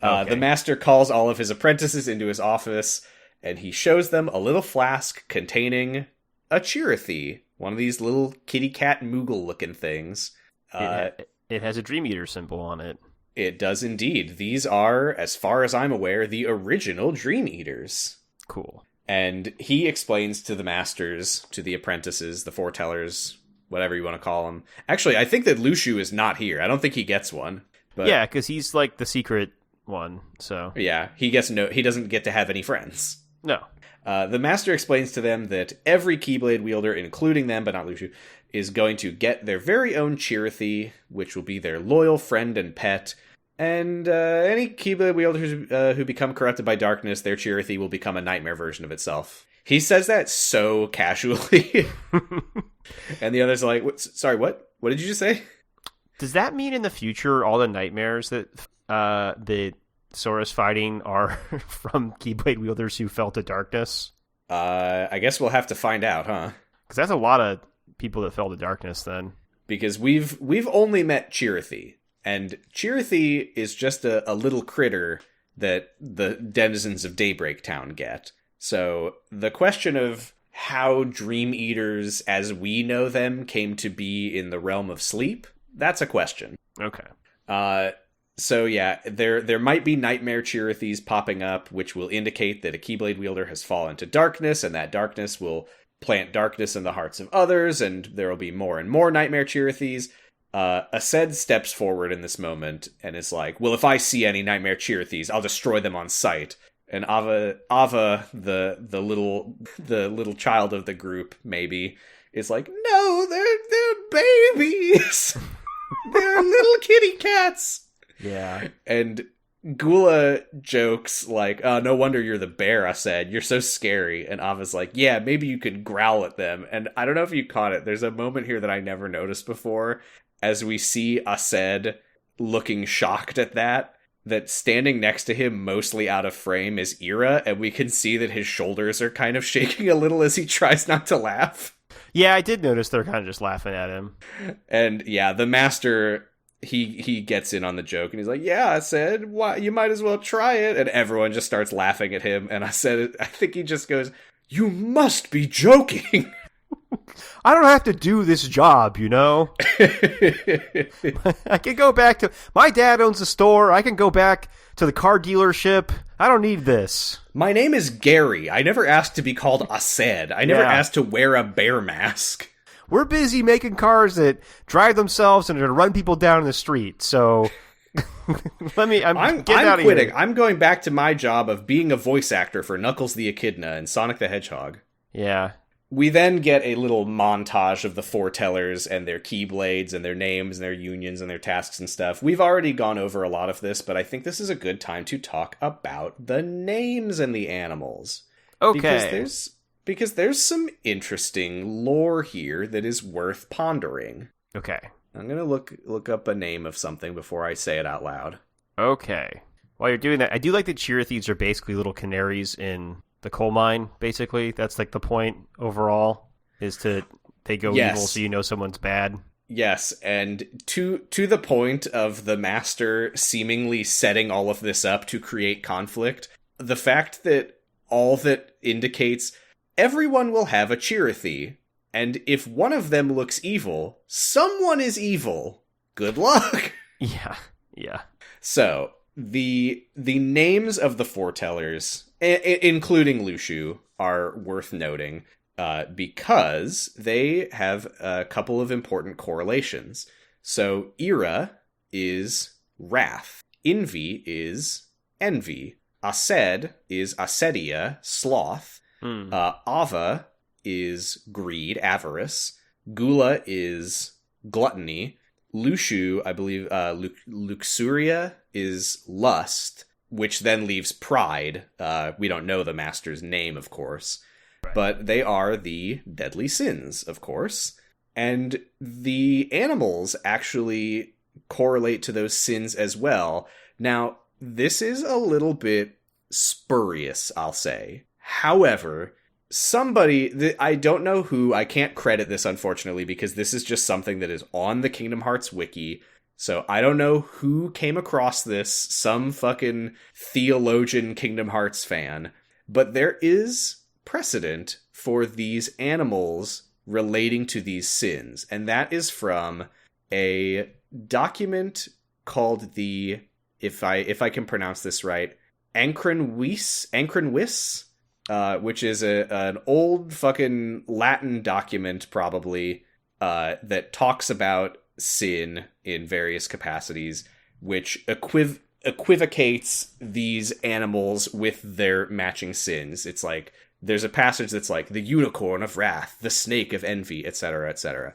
Okay. The Master calls all of his apprentices into his office, and he shows them a little flask containing a Chirithy, one of these little kitty cat Moogle-looking things. It has a Dream Eater symbol on it. It does indeed. These are, as far as I'm aware, the original Dream Eaters. Cool. And he explains to the Masters, to the apprentices, the foretellers, whatever you want to call them. Actually, I think that Lushu is not here. I don't think he gets one. But... Yeah, because he's the secret one, so Yeah, he doesn't get to have any friends. no. The master explains to them that every Keyblade wielder, including them, but not Lushu, is going to get their very own Chirithy, which will be their loyal friend and pet. And any Keyblade wielders who become corrupted by darkness, their Chirithy will become a nightmare version of itself. He says that so casually. And the others are like, sorry, what? What did you just say? Does that mean in the future all the nightmares that the Sora's fighting are from Keyblade wielders who fell to darkness? I guess we'll have to find out, huh? Because that's a lot of people that fell to darkness then. Because we've only met Chirithy, and Chirithy is just a little critter that the denizens of Daybreak Town get. So the question of how Dream Eaters as we know them came to be in the realm of sleep, that's a question. Okay. So yeah, there might be nightmare Chirithys popping up, which will indicate that a Keyblade wielder has fallen to darkness, and that darkness will plant darkness in the hearts of others, and there will be more and more nightmare Chirithys. Aced steps forward in this moment and is like, well, if I see any nightmare Chirithys, I'll destroy them on sight. And Ava, the little child of the group, maybe, is like, no, they're babies. They're little kitty cats. Yeah. And Gula jokes like, oh, no wonder you're the bear, I said. You're so scary. And Ava's like, yeah, maybe you could growl at them. And I don't know if you caught it. There's a moment here that I never noticed before as we see Aced looking shocked at that standing next to him, mostly out of frame, is Ira, and we can see that his shoulders are kind of shaking a little as he tries not to laugh. Yeah, I did notice they're kind of just laughing at him. And yeah, the master, he gets in on the joke, and he's like, yeah, I said, why, you might as well try it. And everyone just starts laughing at him, and I think he just goes, you must be joking. I don't have to do this job, you know? I can go back to... My dad owns a store. I can go back to the car dealership. I don't need this. My name is Gary. I never asked to be called Aced. I never asked to wear a bear mask. We're busy making cars that drive themselves and are going to run people down in the street, so... I'm out of quitting. Here. I'm going back to my job of being a voice actor for Knuckles the Echidna and Sonic the Hedgehog. Yeah. We then get a little montage of the foretellers and their keyblades and their names and their unions and their tasks and stuff. We've already gone over a lot of this, but I think this is a good time to talk about the names and the animals. Okay. Because there's some interesting lore here that is worth pondering. Okay. I'm going to look up a name of something before I say it out loud. Okay. While you're doing that, I do like that Chirithys are basically little canaries in the coal mine, basically. That's like the point overall, is they go evil so you know someone's bad. Yes, and to the point of the master seemingly setting all of this up to create conflict, the fact that all that indicates everyone will have a Chirithy, and if one of them looks evil, someone is evil. Good luck! Yeah. So, the names of the foretellers, including Lushu, are worth noting because they have a couple of important correlations. So Ira is wrath, Envy is envy, Aced is acedia, sloth, Ava is greed, avarice, Gula is gluttony, Lushu, I believe, Luxuria is lust, which then leaves pride. We don't know the master's name, of course. Right. But they are the deadly sins, of course. And the animals actually correlate to those sins as well. Now, this is a little bit spurious, I'll say. However, I don't know who, I can't credit this, unfortunately, because this is just something that is on the Kingdom Hearts wiki. So I don't know who came across this, some fucking theologian Kingdom Hearts fan, but there is precedent for these animals relating to these sins, and that is from a document called the, if I can pronounce this right, Ancrenwis, which is an old fucking Latin document, probably, that talks about sin in various capacities, which equivocates these animals with their matching sins. It's like, there's a passage that's like, the unicorn of wrath, the snake of envy, etc., etc.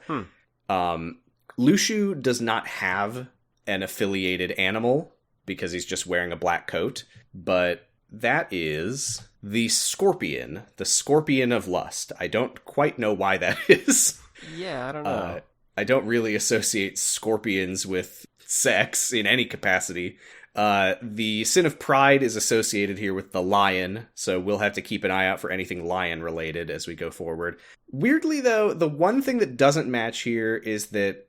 Lushu does not have an affiliated animal, because he's just wearing a black coat, but that is the scorpion of lust. I don't quite know why that is. Yeah, I don't know. I don't really associate scorpions with sex in any capacity. The sin of pride is associated here with the lion, so we'll have to keep an eye out for anything lion related as we go forward. Weirdly, though, the one thing that doesn't match here is that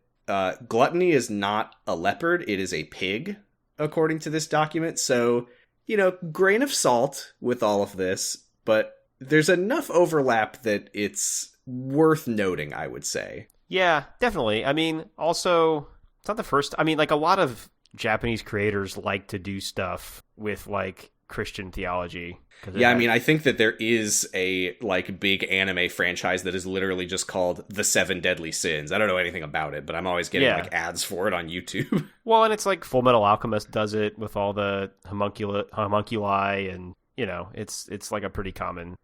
gluttony is not a leopard, it is a pig, according to this document. So, grain of salt with all of this, but there's enough overlap that it's worth noting, I would say. Yeah, definitely. I mean, also, it's not the first. I mean, like, a lot of Japanese creators like to do stuff with, like, Christian theology. Yeah, I mean, I think that there is a, like, big anime franchise that is literally just called The Seven Deadly Sins. I don't know anything about it, but I'm always getting, like, ads for it on YouTube. Well, and it's like Full Metal Alchemist does it with all the homunculi, and, it's like a pretty common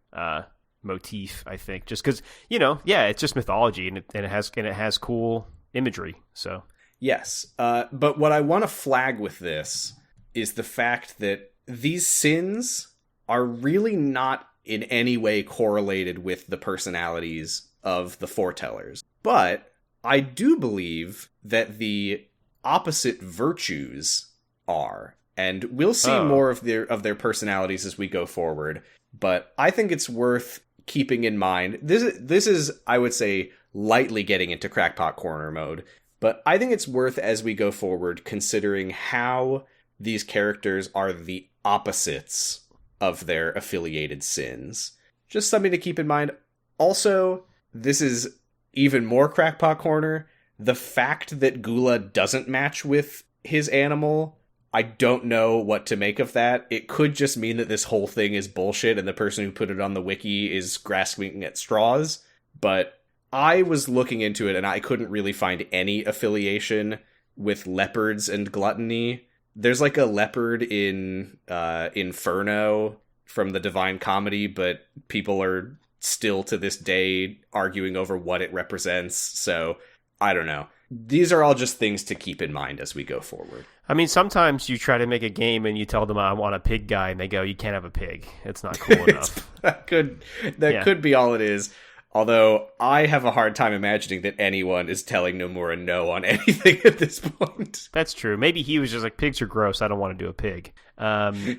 motif, I think. Just because, it's just mythology, and it has cool imagery, so... Yes, but what I want to flag with this is the fact that these sins are really not in any way correlated with the personalities of the foretellers. But I do believe that the opposite virtues are, and we'll see more of their personalities as we go forward. But I think it's worth keeping in mind. This is, I would say, lightly getting into crackpot corner mode. But I think it's worth, as we go forward, considering how these characters are the opposites of their affiliated sins. Just something to keep in mind. Also, this is even more crackpot corner. The fact that Gula doesn't match with his animal, I don't know what to make of that. It could just mean that this whole thing is bullshit and the person who put it on the wiki is grasping at straws. But I was looking into it and I couldn't really find any affiliation with leopards and gluttony. There's like a leopard in Inferno from the Divine Comedy, but people are still to this day arguing over what it represents. So I don't know. These are all just things to keep in mind as we go forward. I mean, sometimes you try to make a game and you tell them I want a pig guy, and they go, "You can't have a pig. It's not cool enough." That could be all it is. Although, I have a hard time imagining that anyone is telling Nomura no on anything at this point. That's true. Maybe he was just like, pigs are gross, I don't want to do a pig. I mean,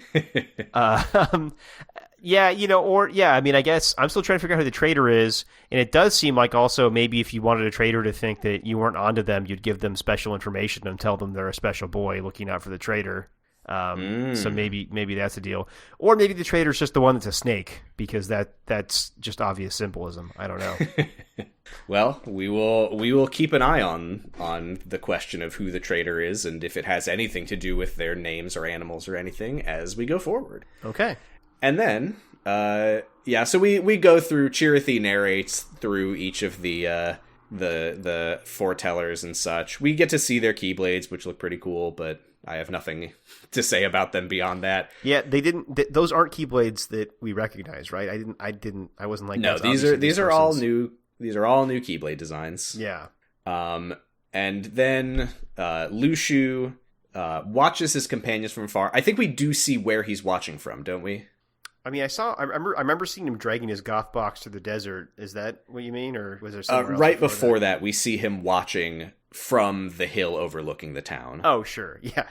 I guess I'm still trying to figure out who the traitor is, and it does seem like also maybe if you wanted a traitor to think that you weren't onto them, you'd give them special information and tell them they're a special boy looking out for the traitor. So maybe that's the deal, or maybe the traitor's just the one that's a snake, because that's just obvious symbolism. I don't know. Well, we will keep an eye on the question of who the traitor is and if it has anything to do with their names or animals or anything as we go forward. Okay. And then so we go through, Chirithy narrates through each of the foretellers and such. We get to see their keyblades, which look pretty cool, but I have nothing to say about them beyond that. Yeah, they didn't. Those aren't keyblades that we recognize, right? I wasn't like, no. These are all new. These are all new keyblade designs. Yeah. And then Lushu watches his companions from afar. I think we do see where he's watching from, don't we? I mean, I remember seeing him dragging his goth box through the desert. Is that what you mean, or was there somewhere else right before that? We see him watching from the hill overlooking the town. Oh, sure. Yeah.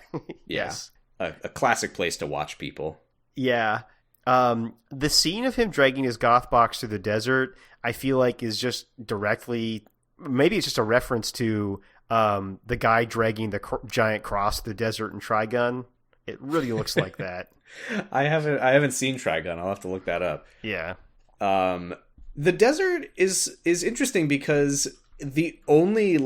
Yes. Yeah. A classic place to watch people. Yeah. The scene of him dragging his goth box through the desert, I feel like is just directly, maybe it's just a reference to the guy dragging the giant cross through the desert in Trigun. It really looks like that. I haven't seen Trigun. I'll have to look that up. Yeah. The desert is interesting because the only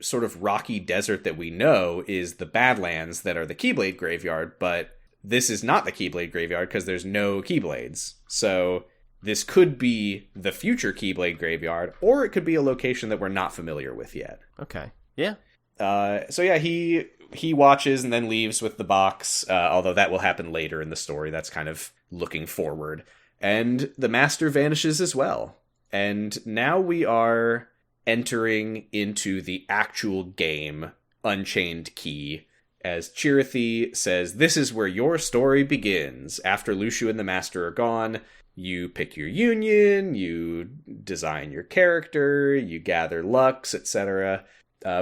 sort of rocky desert that we know is the Badlands that are the Keyblade graveyard, but this is not the Keyblade graveyard because there's no Keyblades. So this could be the future Keyblade graveyard, or it could be a location that we're not familiar with yet. Okay. Yeah. So yeah, he he watches and then leaves with the box, although that will happen later in the story. That's kind of looking forward. And the master vanishes as well. And now we are entering into the actual game, Unchained Key, as Chirithy says, this is where your story begins. After Lucio and the master are gone, you pick your union, you design your character, you gather Lux, etc.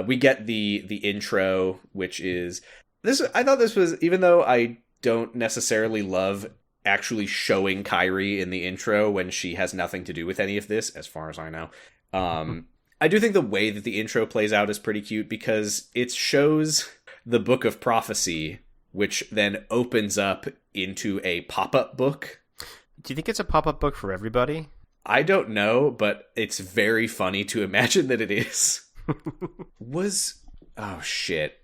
We get the intro, which is... I thought this was, even though I don't necessarily love actually showing Kairi in the intro when she has nothing to do with any of this, as far as I know. I do think the way that the intro plays out is pretty cute because it shows the Book of Prophecy, which then opens up into a pop-up book. Do you think it's a pop-up book for everybody? I don't know, but it's very funny to imagine that it is. Oh shit.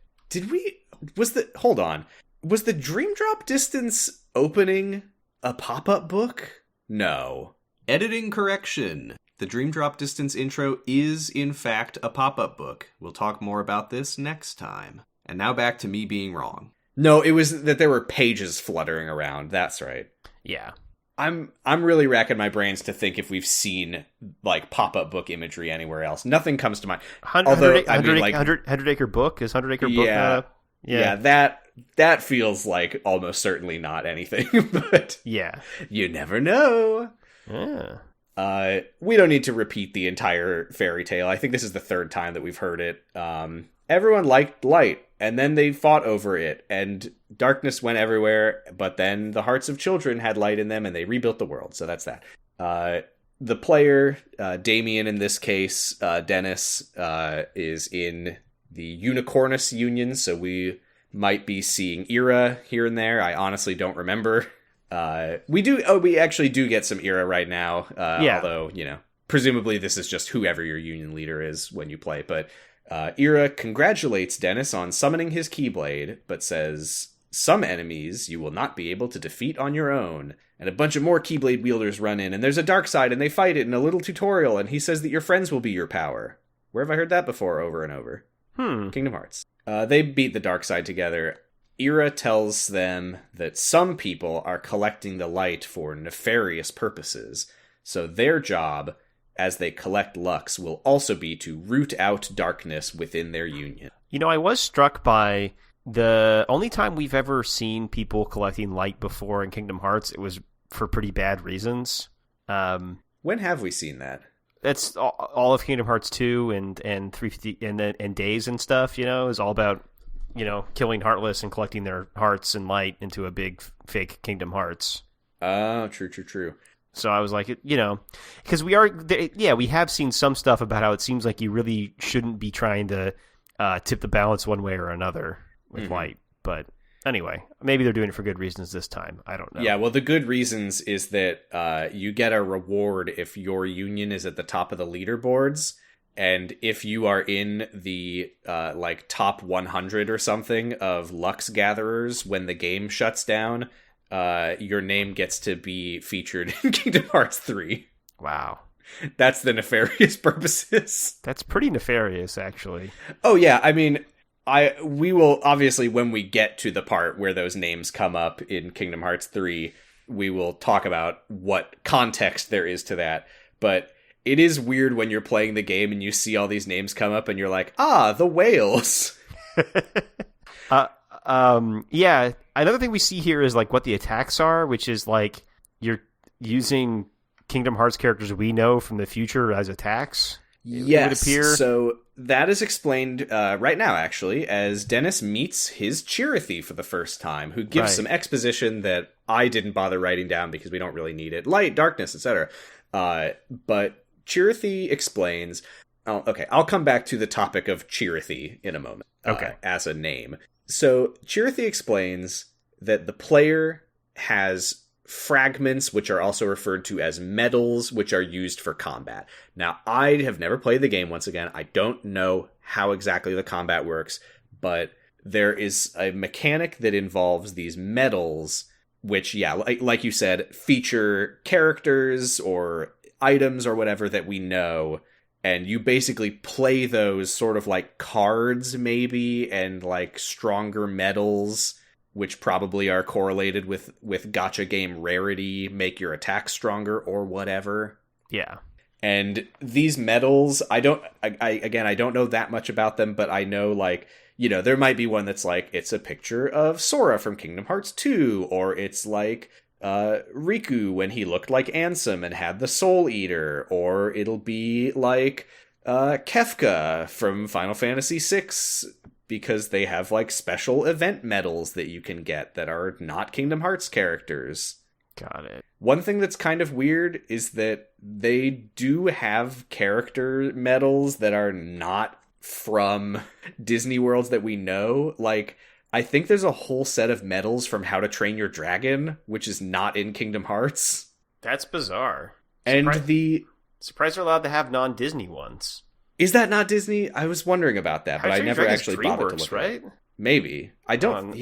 Hold on. Was the Dream Drop Distance opening a pop-up book? No. Editing correction. The Dream Drop Distance intro is, in fact, a pop-up book. We'll talk more about this next time. And now back to me being wrong. No, it was that there were pages fluttering around. That's right. Yeah. I'm really racking my brains to think if we've seen, like, pop-up book imagery anywhere else. Nothing comes to mind. 100 Acre Book? Is 100 Acre Book not a... Yeah, that feels like almost certainly not anything, but yeah, you never know. Yeah. We don't need to repeat the entire fairy tale. I think this is the third time that we've heard it. Everyone liked light, and then they fought over it, and darkness went everywhere, but then the hearts of children had light in them, and they rebuilt the world, so that's that. The player, Damien in this case, Dennis, is in the Unicornus Union, so we might be seeing Ira here and there. I honestly don't remember. We actually do get some Ira right now, although, presumably this is just whoever your union leader is when you play, but Ira congratulates Dennis on summoning his Keyblade, but says, some enemies you will not be able to defeat on your own. And a bunch of more Keyblade wielders run in, and there's a dark side, and they fight it in a little tutorial, and he says that your friends will be your power. Where have I heard that before over and over? Kingdom Hearts. They beat the dark side together. Ira tells them that some people are collecting the light for nefarious purposes, so their job, as they collect Lux, will also be to root out darkness within their union. I was struck by the only time we've ever seen people collecting light before in Kingdom Hearts, it was for pretty bad reasons. When have we seen that? That's all of Kingdom Hearts 2 and 350 and Days and stuff, is all about, killing Heartless and collecting their hearts and light into a big fake Kingdom Hearts. Oh, true. So I was like, because we have seen some stuff about how it seems like you really shouldn't be trying to tip the balance one way or another with light. But anyway, maybe they're doing it for good reasons this time. I don't know. Yeah, well, the good reasons is that you get a reward if your union is at the top of the leaderboards. And if you are in the top 100 or something of Lux gatherers when the game shuts down, your name gets to be featured in Kingdom Hearts 3. Wow. That's the nefarious purposes. That's pretty nefarious, actually. Oh, yeah. I mean, we will, obviously, when we get to the part where those names come up in Kingdom Hearts 3, we will talk about what context there is to that. But it is weird when you're playing the game and you see all these names come up and you're like, the whales. Yeah. Another thing we see here is like what the attacks are, which is like you're using Kingdom Hearts characters we know from the future as attacks. Yes. It would appear. So that is explained right now, actually, as Dennis meets his Chirithy for the first time, who gives some exposition that I didn't bother writing down because we don't really need it. Light, darkness, etc. But Chirithy explains... I'll come back to the topic of Chirithy in a moment. As a name. So Chirithy explains that the player has fragments, which are also referred to as medals, which are used for combat. Now, I have never played the game, once again. I don't know how exactly the combat works, but there is a mechanic that involves these medals, which, like you said, feature characters or items or whatever that we know. And you basically play those sort of like cards, maybe, and like stronger medals, which probably are correlated with gacha game rarity, make your attack stronger or whatever. Yeah. And these medals, I don't know that much about them, but I know, like, you know, there might be one that's like, it's a picture of Sora from Kingdom Hearts 2, or it's like Riku when he looked like Ansem and had the Soul Eater, or it'll be like Kefka from Final Fantasy VI, because they have like special event medals that you can get that are not Kingdom Hearts characters. Got it. One thing that's kind of weird is that they do have character medals that are not from Disney worlds that we know. Like, I think there's a whole set of medals from How to Train Your Dragon, which is not in Kingdom Hearts. That's bizarre. Surprised they're allowed to have non-Disney ones. Is that not Disney? I was wondering about that, but I never actually bothered to look right? at it. Maybe. I don't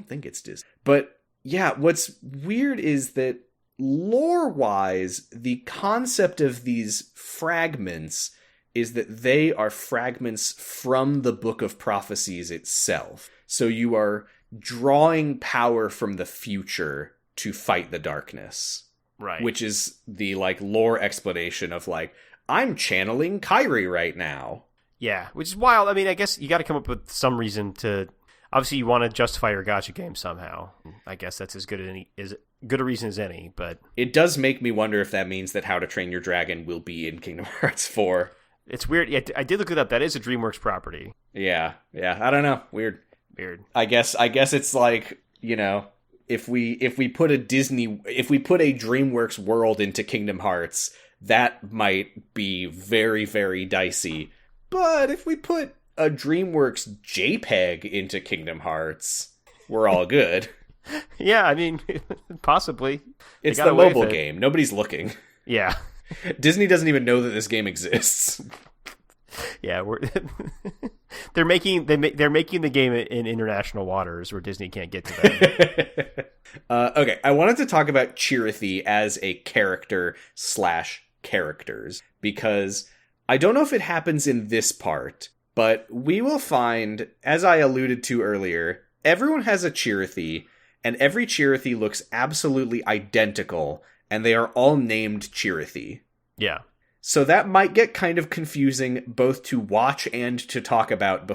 think it's Disney. But yeah, what's weird is that lore-wise, the concept of these fragments is that they are fragments from the Book of Prophecies itself. So you are drawing power from the future to fight the darkness. Right. Which is the, like, lore explanation of, like, I'm channeling Kairi right now. Yeah, which is wild. I mean, I guess you got to come up with some reason to... Obviously, you want to justify your gacha game somehow. I guess that's as good a reason as any, but... It does make me wonder if that means that How to Train Your Dragon will be in Kingdom Hearts 4. It's weird. Yeah, I did look it up. That is a DreamWorks property. Yeah. I don't know. Weird. I guess it's like, you know, if we put a DreamWorks world into Kingdom Hearts, that might be very, very dicey. But if we put a DreamWorks JPEG into Kingdom Hearts, we're all good. Yeah, I mean, possibly. It's the mobile game. Nobody's looking. Yeah. Disney doesn't even know that this game exists. Yeah, they're making the game in international waters where Disney can't get to them. Okay, I wanted to talk about Chirithy as a character/characters, because I don't know if it happens in this part, but we will find, as I alluded to earlier, everyone has a Chirithy, and every Chirithy looks absolutely identical, and they are all named Chirithy. Yeah. So that might get kind of confusing both to watch and to talk about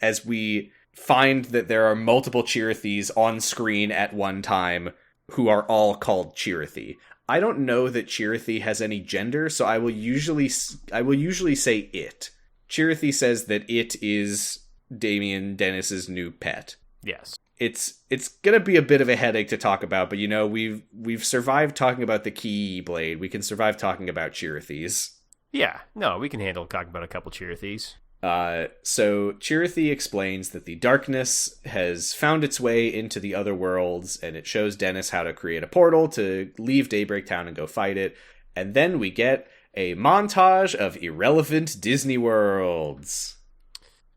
as we find that there are multiple Chirithys on screen at one time who are all called Chirithy. I don't know that Chirithy has any gender, so I will usually say it. Chirithy says that it is Damien Dennis's new pet. Yes. It's gonna be a bit of a headache to talk about, but you know, we've survived talking about the Keyblade. We can survive talking about Chirithys. Yeah, no, we can handle talking about a couple Chirithys. So Chirithy explains that the darkness has found its way into the other worlds, and it shows Dennis how to create a portal to leave Daybreak Town and go fight it. And then we get a montage of irrelevant Disney worlds.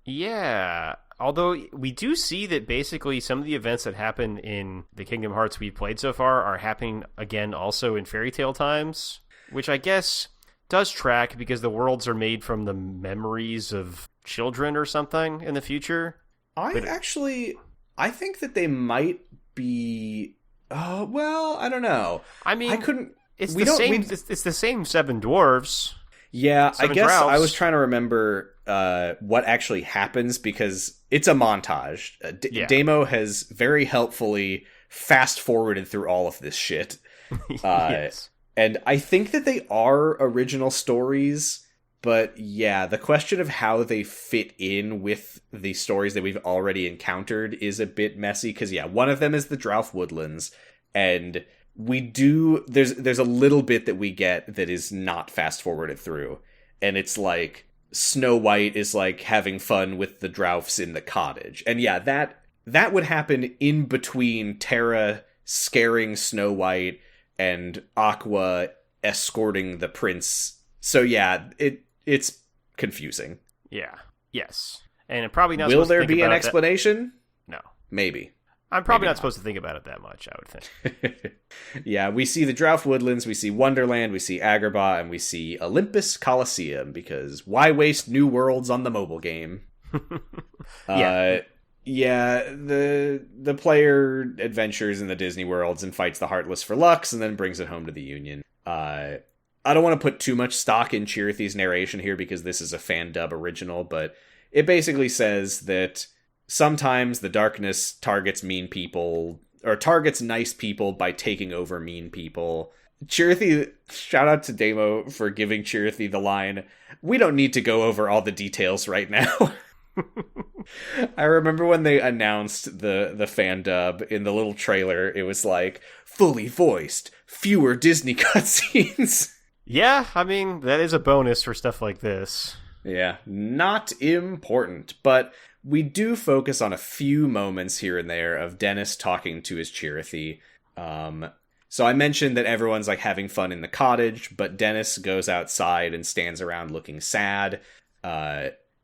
Yeah. Although we do see that basically some of the events that happen in the Kingdom Hearts we've played so far are happening again also in Fairy Tale times, which I guess does track because the worlds are made from the memories of children or something in the future. I think that they might be... well, I don't know. I mean, it's the same seven dwarves. Yeah, I guess droughts. I was trying to remember what actually happens because it's a montage. Damo has very helpfully fast-forwarded through all of this shit. Yes. And I think that they are original stories, but yeah, the question of how they fit in with the stories that we've already encountered is a bit messy, because yeah, one of them is the Drouth Woodlands, and there's a little bit that we get that is not fast-forwarded through, and it's like Snow White is like having fun with the Droughts in the cottage. And yeah, that would happen in between Terra scaring Snow White and Aqua escorting the prince. So yeah, it's confusing. Yeah. Yes. And it probably not. Will there be an explanation? No. Maybe. I'm probably not supposed to think about it that much, I would think. Yeah, we see the Drought Woodlands, we see Wonderland, we see Agrabah, and we see Olympus Coliseum, because why waste new worlds on the mobile game? Yeah, the player adventures in the Disney worlds and fights the Heartless for Lux, and then brings it home to the Union. I don't want to put too much stock in Chirithy's narration here, because this is a fan dub original, but it basically says that sometimes the darkness targets mean people, or targets nice people by taking over mean people. Chirithy, shout out to Damo for giving Chirithy the line, "We don't need to go over all the details right now." I remember when they announced the fan dub in the little trailer, it was like, fully voiced, fewer Disney cutscenes. Yeah, I mean, that is a bonus for stuff like this. Yeah, not important, but we do focus on a few moments here and there of Dennis talking to his Chirithy. So I mentioned that everyone's like having fun in the cottage, but Dennis goes outside and stands around looking sad.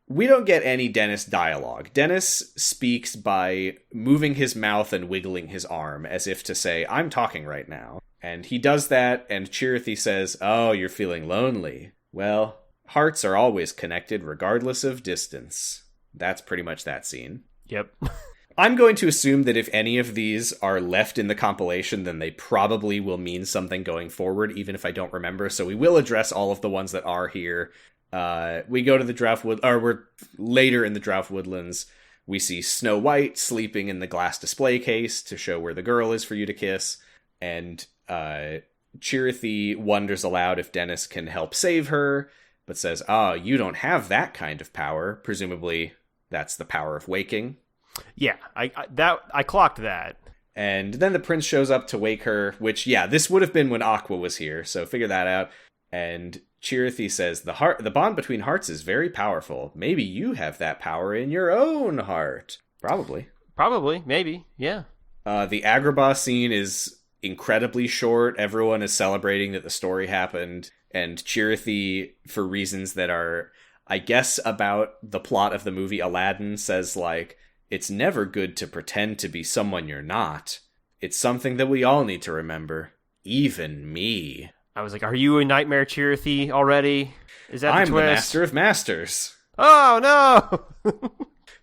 We don't get any Dennis dialogue. Dennis speaks by moving his mouth and wiggling his arm, as if to say, I'm talking right now. And he does that, and Chirithy says, oh, you're feeling lonely. Well, hearts are always connected regardless of distance. That's pretty much that scene. Yep. I'm going to assume that if any of these are left in the compilation, then they probably will mean something going forward, even if I don't remember. So we will address all of the ones that are here. We go to the we're later in the Drought Woodlands. We see Snow White sleeping in the glass display case to show where the girl is for you to kiss. And Chirithy wonders aloud if Dennis can help save her, but says, you don't have that kind of power. Presumably, that's the power of waking. Yeah, I clocked that. And then the prince shows up to wake her, which, yeah, this would have been when Aqua was here, so figure that out. And Chirithy says, the bond between hearts is very powerful. Maybe you have that power in your own heart. Probably, maybe, yeah. The Agrabah scene is incredibly short. Everyone is celebrating that the story happened, and Chirithy, for reasons that are, I guess, about the plot of the movie Aladdin, says, like, it's never good to pretend to be someone you're not. It's something that we all need to remember. Even me. I was like, are you a Nightmare Chirithy already? Is that I'm the twist? the master of masters. Oh, no!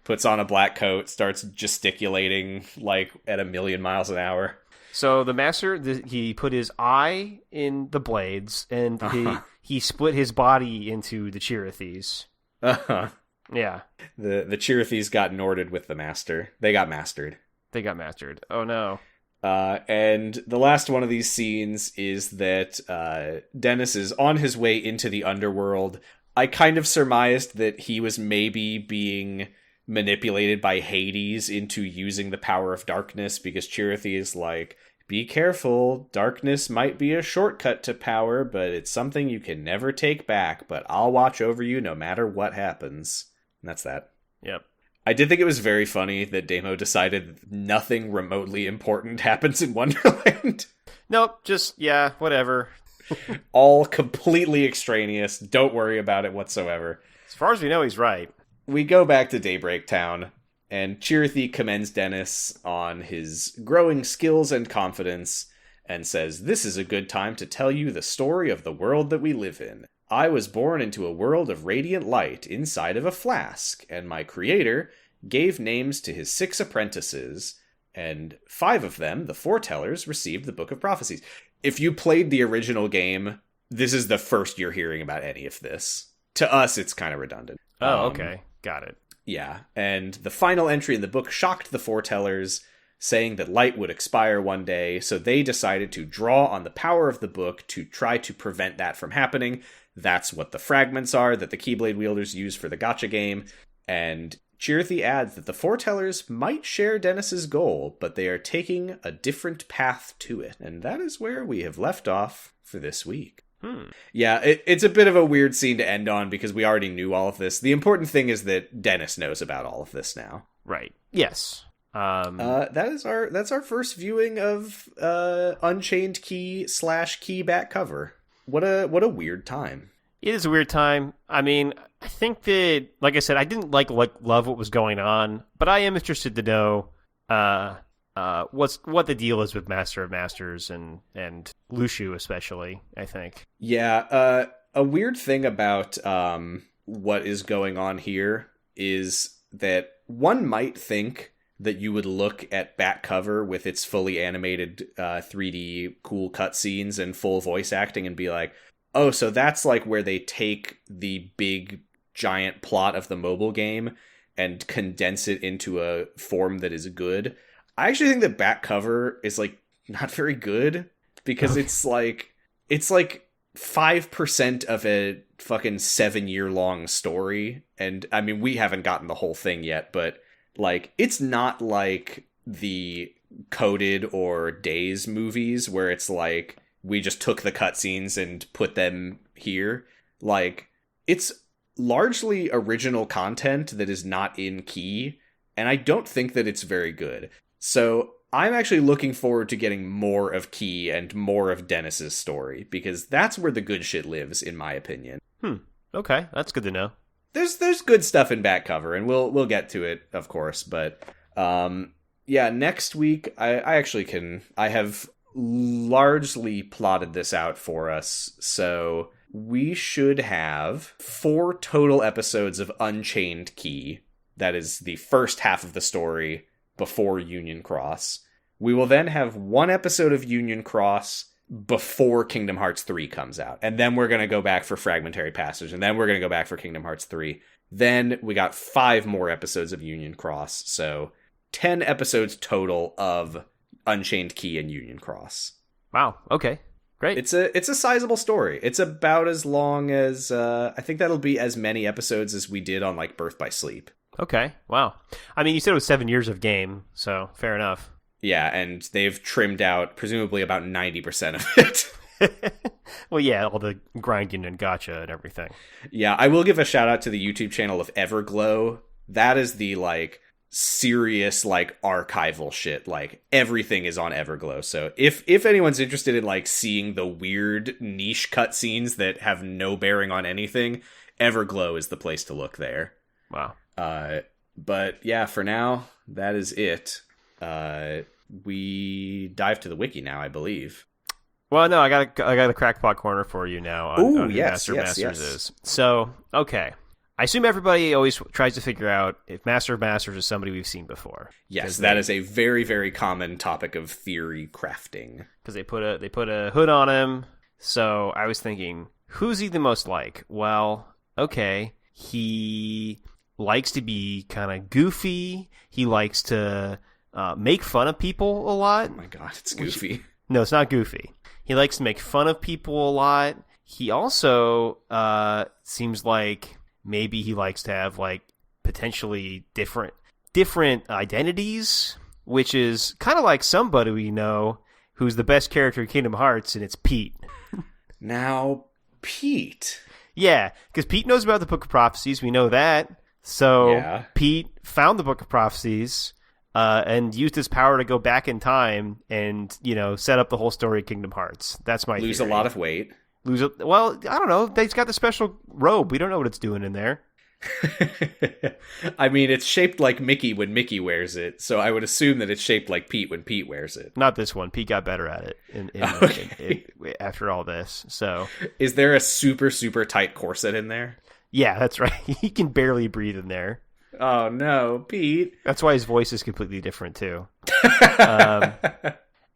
Puts on a black coat, starts gesticulating, like, at 1,000,000 miles an hour. So the master, he put his eye in the blades, and he split his body into the Chirithys. Uh-huh. Yeah. The Chirithys got Norded with the master. They got mastered. Oh, no. And the last one of these scenes is that Dennis is on his way into the underworld. I kind of surmised that he was maybe being manipulated by Hades into using the power of darkness, because Chirithy is like, be careful, darkness might be a shortcut to power, but it's something you can never take back, but I'll watch over you no matter what happens. And that's that. Yep. I did think it was very funny that Damo decided nothing remotely important happens in Wonderland. Nope, just, yeah, whatever. All completely extraneous. Don't worry about it whatsoever. As far as we know, he's right. We go back to Daybreak Town, and Chirithy commends Dennis on his growing skills and confidence, and says, this is a good time to tell you the story of the world that we live in. I was born into a world of radiant light inside of a flask, and my creator gave names to his 6 apprentices, and 5 of them, the foretellers, received the Book of Prophecies. If you played the original game, this is the first you're hearing about any of this. To us, it's kind of redundant. Oh, okay. Got it. Yeah, and the final entry in the book shocked the foretellers, saying that light would expire one day, so they decided to draw on the power of the book to try to prevent that from happening. That's what the fragments are that the Keyblade wielders use for the gacha game, and Chirithy adds that the foretellers might share Dennis's goal, but they are taking a different path to it, and that is where we have left off for this week. Yeah, it's a bit of a weird scene to end on because we already knew all of this. The important thing is that Dennis knows about all of this now. Right. Yes. That's our first viewing of Unchained Key / Key back cover. What a weird time. It is a weird time. I mean, I think that, like I said, I didn't love what was going on, but I am interested to know what the deal is with Master of Masters and Lushu especially, I think. Yeah, a weird thing about what is going on here is that one might think that you would look at back cover with its fully animated 3D cool cutscenes and full voice acting and be like, oh, so that's like where they take the big giant plot of the mobile game and condense it into a form that is good. I actually think that back cover is like not very good because it's like 5% of a fucking 7-year-long story. And I mean, we haven't gotten the whole thing yet, but like, it's not like the Coded or Days movies where it's like, we just took the cutscenes and put them here. Like, it's largely original content that is not in key, and I don't think that it's very good. So I'm actually looking forward to getting more of Key and more of Dennis's story, because that's where the good shit lives, in my opinion. Okay, that's good to know. There's good stuff in back cover, and we'll get to it, of course. But yeah, next week I have largely plotted this out for us, so we should have 4 total episodes of Unchained Key. That is the first half of the story before Union Cross. We will then have 1 episode of Union Cross before Kingdom Hearts 3 comes out. And then we're going to go back for Fragmentary Passage. And then we're going to go back for Kingdom Hearts 3. Then we got 5 more episodes of Union Cross. So 10 episodes total of Unchained Key and Union Cross. Wow. Okay. Great. It's a sizable story. It's about as long as, I think that'll be as many episodes as we did on like Birth by Sleep. Okay. Wow. I mean, you said it was 7 years of game, so fair enough. Yeah, and they've trimmed out presumably about 90% of it. Well, yeah, all the grinding and gacha and everything. Yeah, I will give a shout out to the YouTube channel of Everglow. That is the like serious like archival shit. Like everything is on Everglow. So if anyone's interested in like seeing the weird niche cutscenes that have no bearing on anything, Everglow is the place to look there. Wow. But yeah, for now, that is it. We dive to the wiki now, I believe. Well, no, I got a crackpot corner for you now. On yes, Master of yes, Masters yes. is. So, okay. I assume everybody always tries to figure out if Master of Masters is somebody we've seen before. Yes, that is a very, very common topic of theory crafting. Because they put a hood on him. So I was thinking, who's he the most like? Well, okay, he likes to be kind of goofy. He likes to make fun of people a lot. Oh my god, it's Goofy. No, it's not Goofy. He likes to make fun of people a lot. He also seems like maybe he likes to have like potentially different identities, which is kind of like somebody we know who's the best character in Kingdom Hearts, and it's Pete. Now, Pete. Yeah, because Pete knows about the Book of Prophecies. We know that. So Yeah. Pete found the Book of Prophecies and used his power to go back in time and, set up the whole story of Kingdom Hearts. That's my Lose theory. a lot of weight. Well, I don't know. They've got the special robe. We don't know what it's doing in there. I mean, it's shaped like Mickey when Mickey wears it, so I would assume that it's shaped like Pete when Pete wears it. Not this one. Pete got better at it after all this. So, is there a super, super tight corset in there? Yeah, that's right. He can barely breathe in there. Oh no, Pete. That's why his voice is completely different too.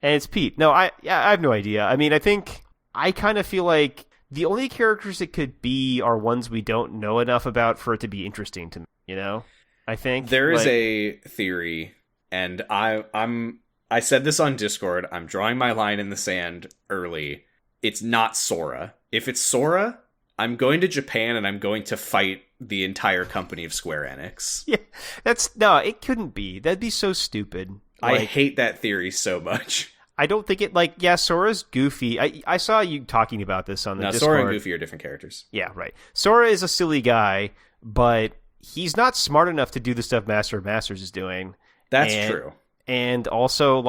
And it's Pete. No, I have no idea. I mean, I kind of feel like the only characters it could be are ones we don't know enough about for it to be interesting to me, I think. There is a theory, and I said this on Discord, I'm drawing my line in the sand early. It's not Sora. If it's Sora, I'm going to Japan and I'm going to fight the entire company of Square Enix. Yeah, it couldn't be. That'd be so stupid. I hate that theory so much. I don't think it, Sora's goofy. I saw you talking about this on the Discord. Sora and Goofy are different characters. Yeah, right. Sora is a silly guy, but he's not smart enough to do the stuff Master of Masters is doing. That's true. And also,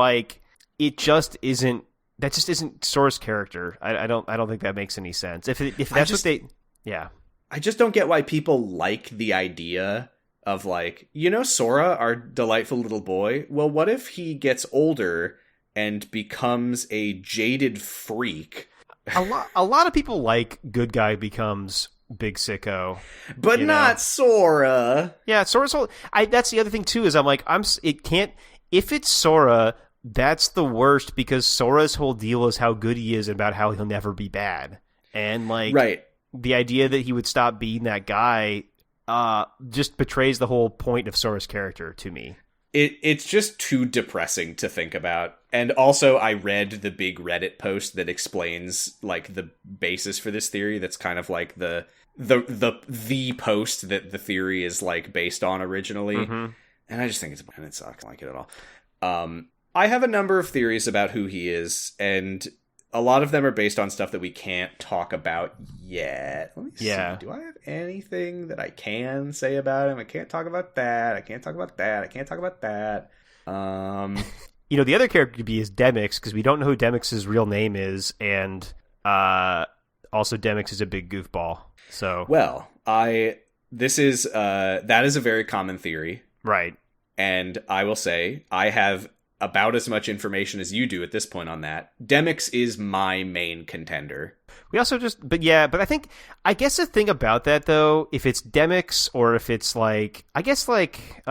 it just isn't. That just isn't Sora's character. I don't think that makes any sense. If that's what they, yeah. I just don't get why people like the idea of like, you know, Sora, our delightful little boy? Well, what if he gets older and becomes a jaded freak? A lot of people like good guy becomes big sicko, but not Sora. Yeah, Sora's whole. That's the other thing too. Is I'm like, it can't. If it's Sora, that's the worst because Sora's whole deal is how good he is and about how he'll never be bad, and like, right. The idea that he would stop being that guy, just betrays the whole point of Sora's character to me. It's just too depressing to think about. And also, I read the big Reddit post that explains like the basis for this theory. That's kind of like the post that the theory is like based on originally. Mm-hmm. And I just think it sucks. I don't like it at all. I have a number of theories about who he is, and a lot of them are based on stuff that we can't talk about yet. Let me see. Do I have anything that I can say about him? I can't talk about that. I can't talk about that. I can't talk about that. You know, the other character could be is Demix, because we don't know who Demix's real name is, and also Demix is a big goofball. So, well, that is a very common theory. Right. And I will say, I have about as much information as you do at this point on that. Demix is my main contender. We also but I guess the thing about that though, if it's Demix or if it's like, I guess like,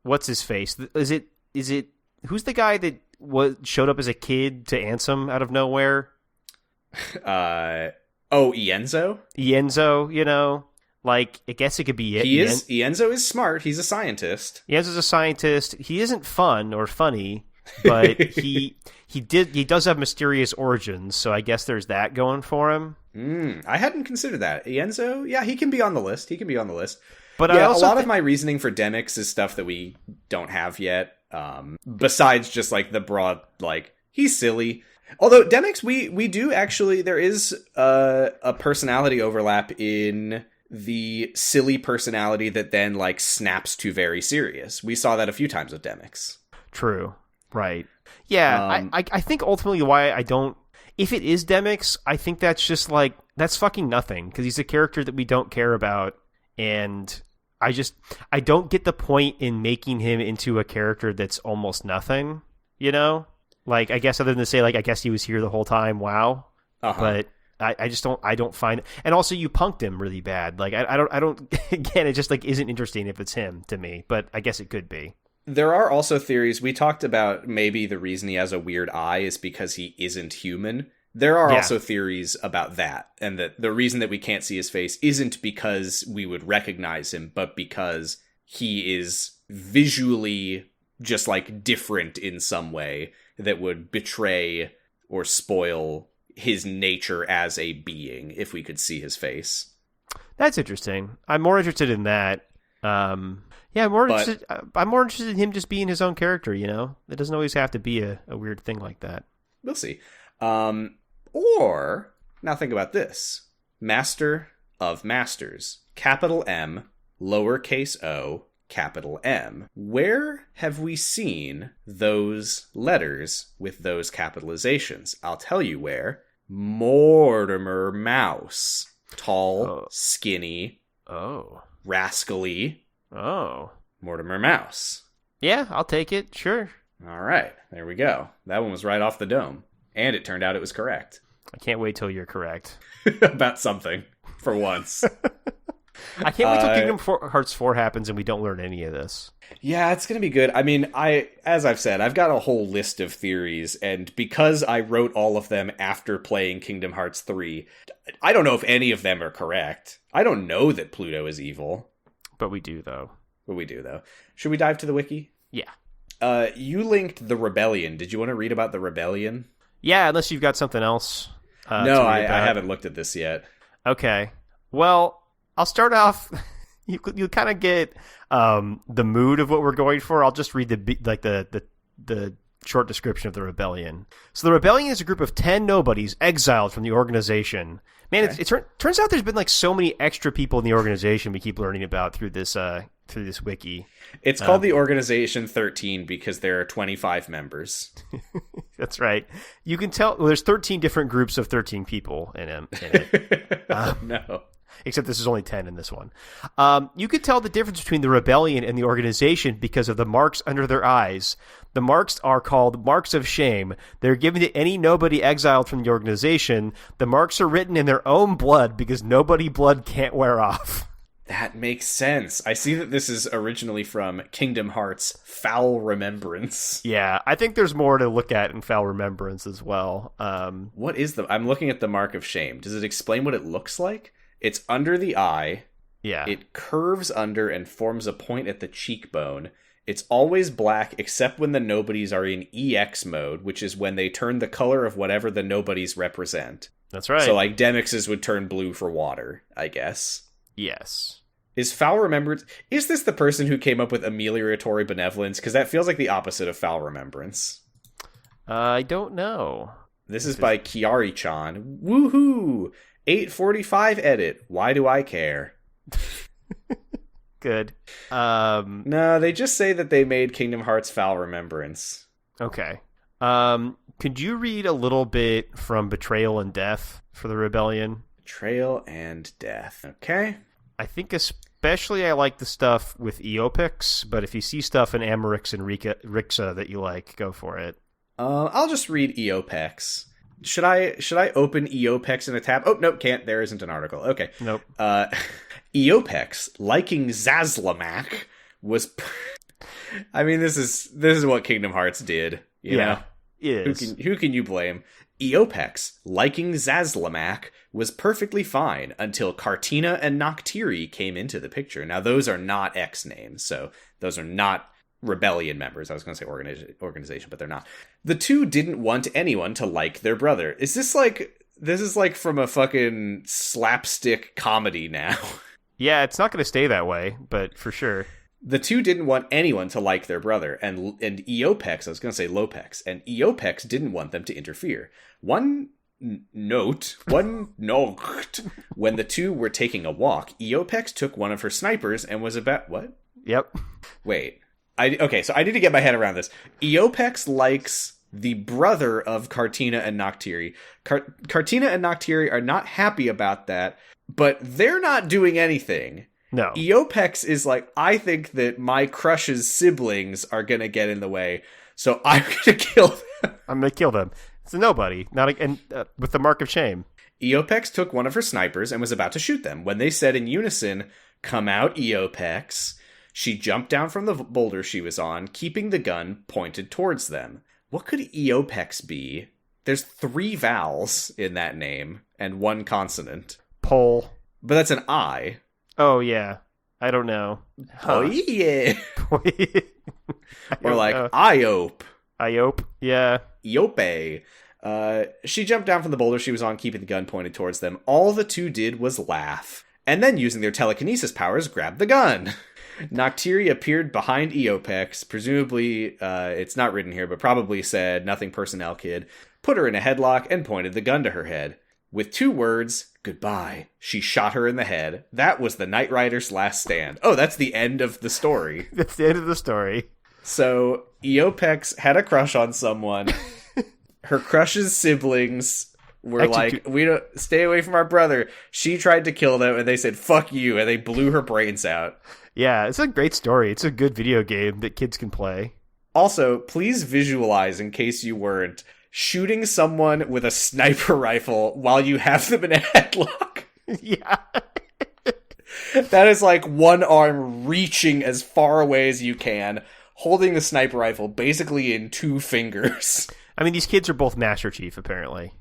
what's his face? Is it, who's the guy that showed up as a kid to Ansem out of nowhere? Ienzo? Ienzo, you know? Like, I guess it could be it. Ienzo is smart. He's a scientist. Ienzo's a scientist. He isn't fun or funny, but he does have mysterious origins, so I guess there's that going for him. I hadn't considered that. Ienzo, yeah, he can be on the list. But yeah, a lot of my reasoning for Demix is stuff that we don't have yet. Besides just like the broad, like, he's silly. Although Demix, we do actually, there is a personality overlap in the silly personality that then like snaps to very serious. We saw that a few times with Demix. True. Right. Yeah. I think ultimately why I don't, if it is Demix, I think that's just like, that's fucking nothing because he's a character that we don't care about. And I don't get the point in making him into a character that's almost nothing, you know? Like, I guess other than to say, like, I guess he was here the whole time. Wow. But I just don't find it. And also you punked him really bad. Like, I don't, again, it just like isn't interesting if it's him to me, but I guess it could be. There are also theories. We talked about maybe the reason he has a weird eye is because he isn't human. There are also theories about that. And that the reason that we can't see his face isn't because we would recognize him, but because he is visually just like different in some way that would betray or spoil his nature as a being if we could see his face. That's interesting. I'm more interested in that. I'm more interested in him just being his own character, you know? It doesn't always have to be a weird thing like that. We'll see. Or, now think about this. Master of Masters. Capital M, lowercase o, capital M. Where have we seen those letters with those capitalizations? I'll tell you where. Mortimer Mouse. Tall, skinny, rascally. Mortimer Mouse. Yeah, I'll take it. Sure. All right. There we go. That one was right off the dome. And it turned out it was correct. I can't wait till you're correct. About something. For once. I can't wait till Kingdom Hearts 4 happens and we don't learn any of this. Yeah, it's going to be good. I mean, as I've said, I've got a whole list of theories, and because I wrote all of them after playing Kingdom Hearts 3, I don't know if any of them are correct. I don't know that Pluto is evil. But we do, though. Should we dive to the wiki? Yeah. You linked the Rebellion. Did you want to read about the Rebellion? Yeah, unless you've got something else. No, I haven't looked at this yet. Okay. Well, I'll start off. You kind of get the mood of what we're going for. I'll just read the short description of the Rebellion. So the Rebellion is a group of 10 nobodies exiled from the organization. Man, okay. It turns out there's been like so many extra people in the organization we keep learning about through this wiki. It's called the Organization 13 because there are 25 members. That's right. You can tell there's 13 different groups of 13 people in it. No. Except this is only 10 in this one. You could tell the difference between the rebellion and the organization because of the marks under their eyes. The marks are called marks of shame. They're given to any nobody exiled from the organization. The marks are written in their own blood because nobody blood can't wear off. That makes sense. I see that this is originally from Kingdom Hearts Foul Remembrance. Yeah, I think there's more to look at in Foul Remembrance as well. What is I'm looking at the mark of shame. Does it explain what it looks like? It's under the eye. Yeah. It curves under and forms a point at the cheekbone. It's always black except when the nobodies are in EX mode, which is when they turn the color of whatever the nobodies represent. That's right. So like Demix's would turn blue for water, I guess. Yes. Is Foul Remembrance... Is this the person who came up with amelioratory benevolence? Because that feels like the opposite of Foul Remembrance. I don't know. This is by Kiari-chan. Woohoo! 845 edit. Why do I care? Good. No, they just say that they made Kingdom Hearts Foul Remembrance. Okay. Could you read a little bit from Betrayal and Death for the Rebellion? Betrayal and Death. Okay. I think especially I like the stuff with Eopix, but if you see stuff in Amarix and Rixa that you like, go for it. I'll just read Eopex. Should I open Eopex in a tab? Oh, nope, can't. There isn't an article. Okay. Nope. Eopex, liking Zazlamak, was... I mean, this is what Kingdom Hearts did, you know? It is. Who can you blame? Eopex, liking Zazlamak, was perfectly fine until Cartina and Noctiri came into the picture. Now, those are not X names, so those are not rebellion members. I was going to say organization, but they're not. The two didn't want anyone to like their brother. This is like from a fucking slapstick comedy now. Yeah, it's not going to stay that way, but for sure. The two didn't want anyone to like their brother, and Eopex, I was going to say Lopex, and Eopex didn't want them to interfere. One note, when the two were taking a walk, Eopex took one of her snipers and was about... What? Yep. Wait. Okay, so I need to get my head around this. Eopex likes the brother of Cartina and Noctiri. Cartina and Noctiri are not happy about that, but they're not doing anything. No. Eopex is like, I think that my crush's siblings are going to get in the way, so I'm going to kill them. I'm going to kill them. It's a nobody, with the mark of shame. Eopex took one of her snipers and was about to shoot them. When they said in unison, "Come out, Eopex," she jumped down from the boulder she was on, keeping the gun pointed towards them. What could Eopex be? There's 3 vowels in that name, and 1 consonant. Pole. But that's an I. Oh, yeah. I don't know. Huh. Oh, yeah. Or like, know. Iope. Iope, yeah. Iope. She jumped down from the boulder she was on, keeping the gun pointed towards them. All the two did was laugh, and then using their telekinesis powers, grabbed the gun. Noctiri appeared behind Eopex, presumably, it's not written here, but probably said, "Nothing personnel, kid," put her in a headlock, and pointed the gun to her head. With 2 words, "Goodbye," she shot her in the head. That was the Knight Rider's last stand. Oh, that's the end of the story. That's the end of the story. So, Eopex had a crush on someone. Her crush's siblings were we don't stay away from our brother. She tried to kill them, and they said, "Fuck you," and they blew her brains out. Yeah, it's a great story. It's a good video game that kids can play. Also, please visualize, in case you weren't, shooting someone with a sniper rifle while you have them in a headlock. Yeah. That is like one arm reaching as far away as you can, holding the sniper rifle basically in 2 fingers. I mean, these kids are both Master Chief, apparently.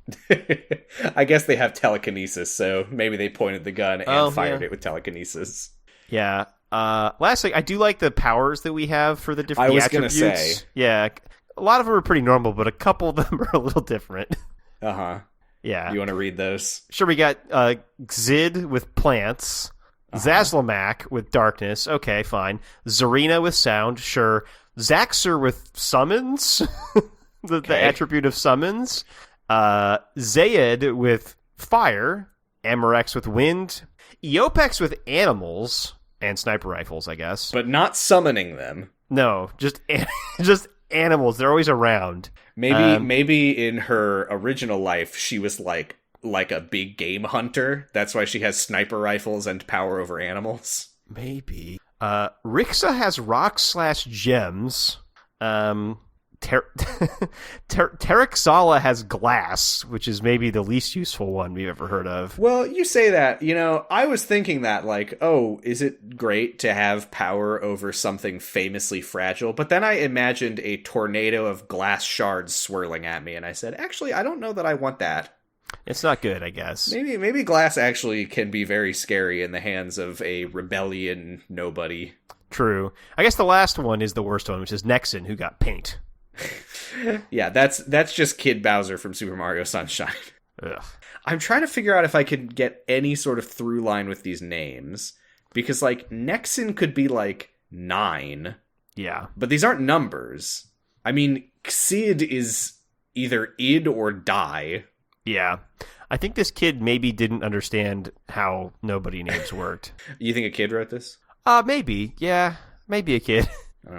I guess they have telekinesis, so maybe they pointed the gun and fired it with telekinesis. Yeah. Lastly, I do like the powers that we have for the different attributes. I was going to say. Yeah. A lot of them are pretty normal, but a couple of them are a little different. Uh-huh. Yeah. You want to read those? Sure, we got Xid with plants, Zazlamak with darkness, okay, fine. Zarina with sound, sure. Zaxxer with summons, the attribute of summons. Zayed with fire, Amarex with wind, Eopex with animals and sniper rifles, I guess. But not summoning them. No, just animals. They're always around. Maybe in her original life, she was like like a big game hunter. That's why she has sniper rifles and power over animals. Maybe. Rixa has rocks/gems. Terexala has glass, which is maybe the least useful one we've ever heard of. Well, you say that, I was thinking that, like, oh, is it great to have power over something famously fragile? But then I imagined a tornado of glass shards swirling at me, and I said, actually, I don't know that I want that. It's not good, I guess. Maybe glass actually can be very scary in the hands of a rebellion nobody. True. I guess the last one is the worst one, which is Nexon, who got paint. Yeah, that's just Kid Bowser from Super Mario Sunshine. Ugh. I'm trying to figure out if I could get any sort of through line with these names. Because, like, Nexon could be, like, 9. Yeah. But these aren't numbers. I mean, Xid is either id or die. Yeah. I think this kid maybe didn't understand how nobody names worked. You think a kid wrote this? Maybe. Yeah. Maybe a kid.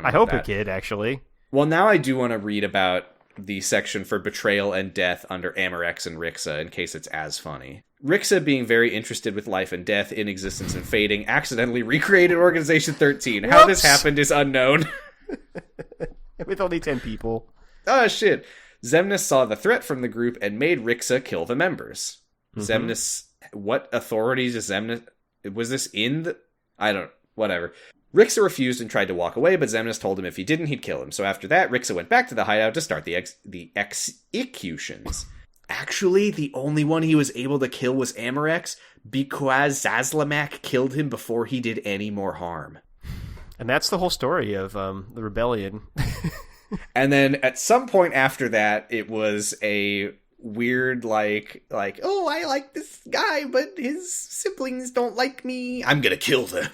I hope a kid, actually. Well, now I do want to read about the section for betrayal and death under Amorex and Rixa, in case it's as funny. Rixa, being very interested with life and death, in existence and fading, accidentally recreated Organization 13. How this happened is unknown. With only 10 people. Oh, shit. Xemnas saw the threat from the group and made Rixa kill the members. Mm-hmm. Xemnas... What authorities is Xemnas... Was this in the... I don't... Whatever. Rixa refused and tried to walk away, but Xemnas told him if he didn't, he'd kill him. So after that, Rixa went back to the hideout to start the executions. Actually, the only one he was able to kill was Amorex, because Zaslamak killed him before he did any more harm. And that's the whole story of the rebellion. And then at some point after that, it was a weird, like, oh, I like this guy, but his siblings don't like me. I'm gonna kill them.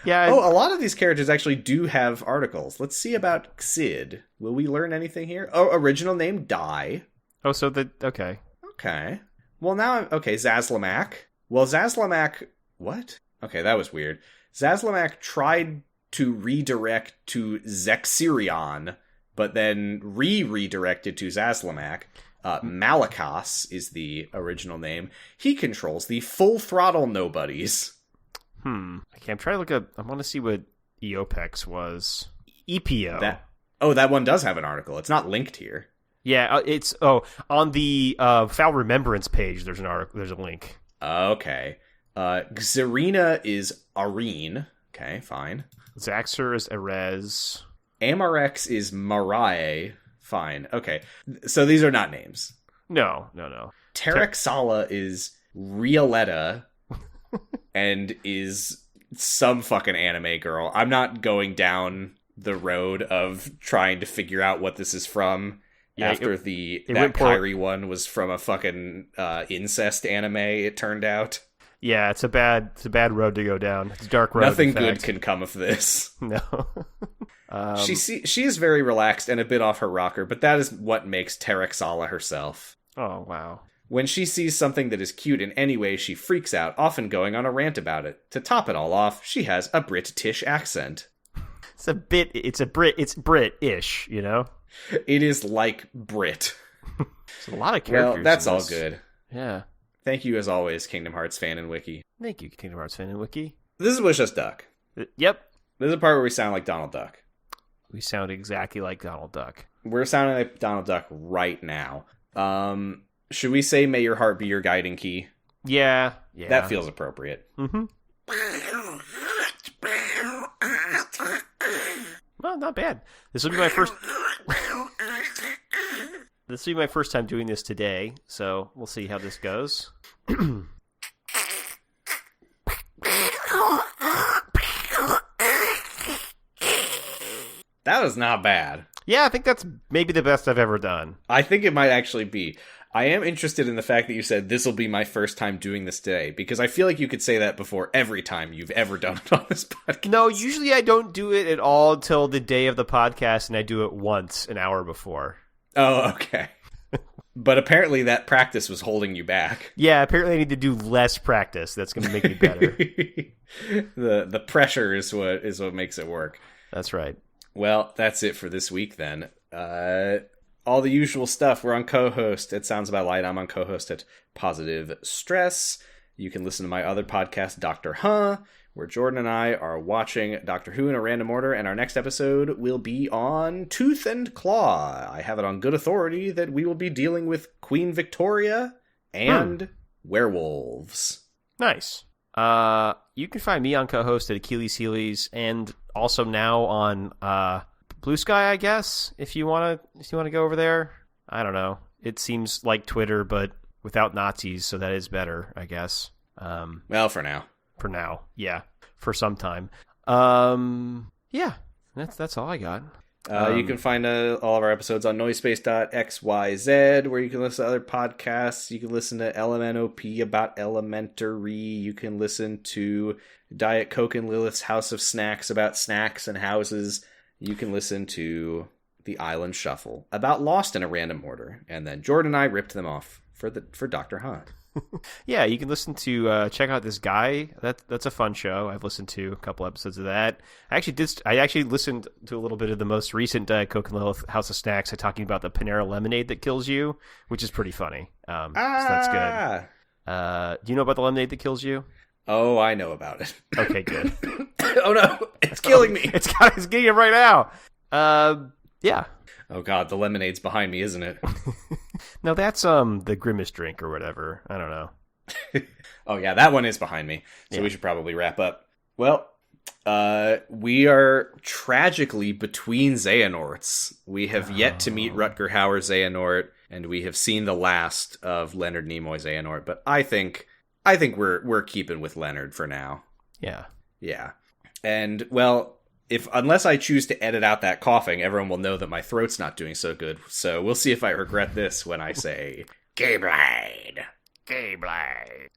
Yeah. Oh, a lot of these characters actually do have articles. Let's see about Xid. Will we learn anything here? Oh, original name, Die. Oh, so okay. Okay. Well, now, okay, Zaslamak. Well, Zaslamak, what? Okay, that was weird. Zaslamak tried to redirect to Zexirion, but then redirected to Zaslamak. Malakas is the original name. He controls the Full Throttle Nobodies. Okay, I'm trying to look up... I want to see what Eopex was. EPO. That one does have an article. It's not linked here. Yeah, it's... Oh, on the Foul Remembrance page, there's an article. There's a link. Okay. Xerina is Arene. Okay, fine. Zaxxer is Erez. Amorex is Marae. Fine. Okay. So these are not names. No. Terexala is Rioletta and is some fucking anime girl. I'm not going down the road of trying to figure out what this is from after that Kyrie one was from a fucking incest anime, it turned out. Yeah, it's a bad road to go down. It's a dark road. Nothing good can come of this. No. She is very relaxed and a bit off her rocker, but that is what makes Terexala herself. Oh, wow. When she sees something that is cute in any way, she freaks out, often going on a rant about it. To top it all off, she has a Brit-Tish accent. It's Brit-ish, you know? It is like Brit. It's a lot of characters. Well, that's all good. Yeah. Thank you, as always, Kingdom Hearts fan and wiki. Thank you, Kingdom Hearts fan and wiki. This is Wish Us Duck. Yep. This is the part where we sound like Donald Duck. We sound exactly like Donald Duck. We're sounding like Donald Duck right now. Should we say, may your heart be your guiding key? Yeah. That feels appropriate. Mm-hmm. Well, not bad. This will be my first... This will be my first time doing this today, so we'll see how this goes. That was not bad. Yeah, I think that's maybe the best I've ever done. I think it might actually be. I am interested in the fact that you said this will be my first time doing this today, because I feel like you could say that before every time you've ever done it on this podcast. No, usually I don't do it at all until the day of the podcast, and I do it once an hour before. Oh, okay. But apparently that practice was holding you back. Yeah, apparently I need to do less practice. That's going to make me better. The pressure is what makes it work. That's right. Well, that's it for this week then. all the usual stuff. We're on co-host at Sounds About Light. I'm on co-host at Positive Stress. You can listen to my other podcast, Dr. Huh, where Jordan and I are watching Doctor Who in a random order, and our next episode will be on Tooth and Claw. I have it on good authority that we will be dealing with Queen Victoria and werewolves. Nice. You can find me on co-host at Achilles Heelys, and also now on Blue Sky, I guess, if you want to go over there. I don't know. It seems like Twitter, but without Nazis, so that is better, I guess. Well, for now. For now, yeah. For some time. Yeah, that's all I got. You can find all of our episodes on noisepace.xyz, where you can listen to other podcasts. You can listen to LMNOP about elementary. You can listen to Diet Coke and Lilith's House of Snacks about snacks and houses. You can listen to The Island Shuffle about Lost in a random order. And then Jordan and I ripped them off for Dr. Hunt. Yeah, you can listen to check out this guy. That's a fun show. I've listened to a couple episodes of that. I actually listened to a little bit of the most recent Diet Coke and Lilith House of Snacks, talking about the Panera lemonade that kills you, which is pretty funny. So that's good. Do you know about the lemonade that kills you? Oh, I know about it. Okay, good. Oh no, it's killing me. It's getting it right now. Yeah. Oh god, the lemonade's behind me, isn't it? No, that's the Grimace drink or whatever. I don't know. Oh yeah, that one is behind me. So we should probably wrap up. Well, we are tragically between Xehanorts. We have yet to meet Rutger Hauer Xehanort, and we have seen the last of Leonard Nimoy Xehanort. But I think we're keeping with Leonard for now. Yeah. Yeah. And well, unless I choose to edit out that coughing, everyone will know that my throat's not doing so good. So we'll see if I regret this when I say Keyblade. Keyblade.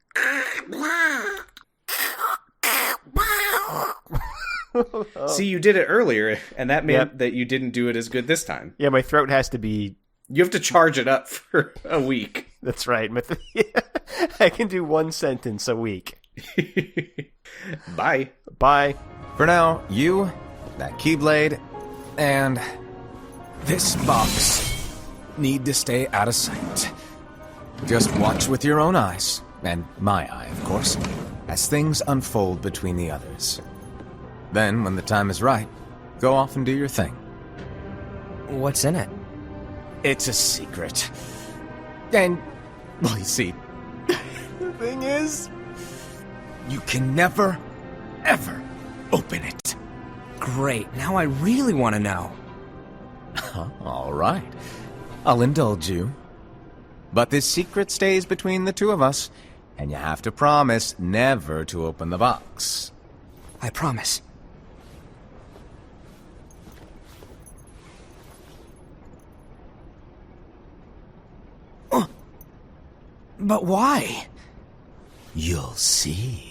See, you did it earlier, and that meant that you didn't do it as good this time. Yeah, my throat has to be... You have to charge it up for a week. That's right. I can do one sentence a week. Bye. Bye. For now, you, that Keyblade, and this box need to stay out of sight. Just watch with your own eyes, and my eye, of course, as things unfold between the others. Then, when the time is right, go off and do your thing. What's in it? It's a secret. And, well, you see, the thing is, you can never, ever open it. Great, now I really want to know. All right. I'll indulge you. But this secret stays between the two of us, and you have to promise never to open the box. I promise. But why? You'll see.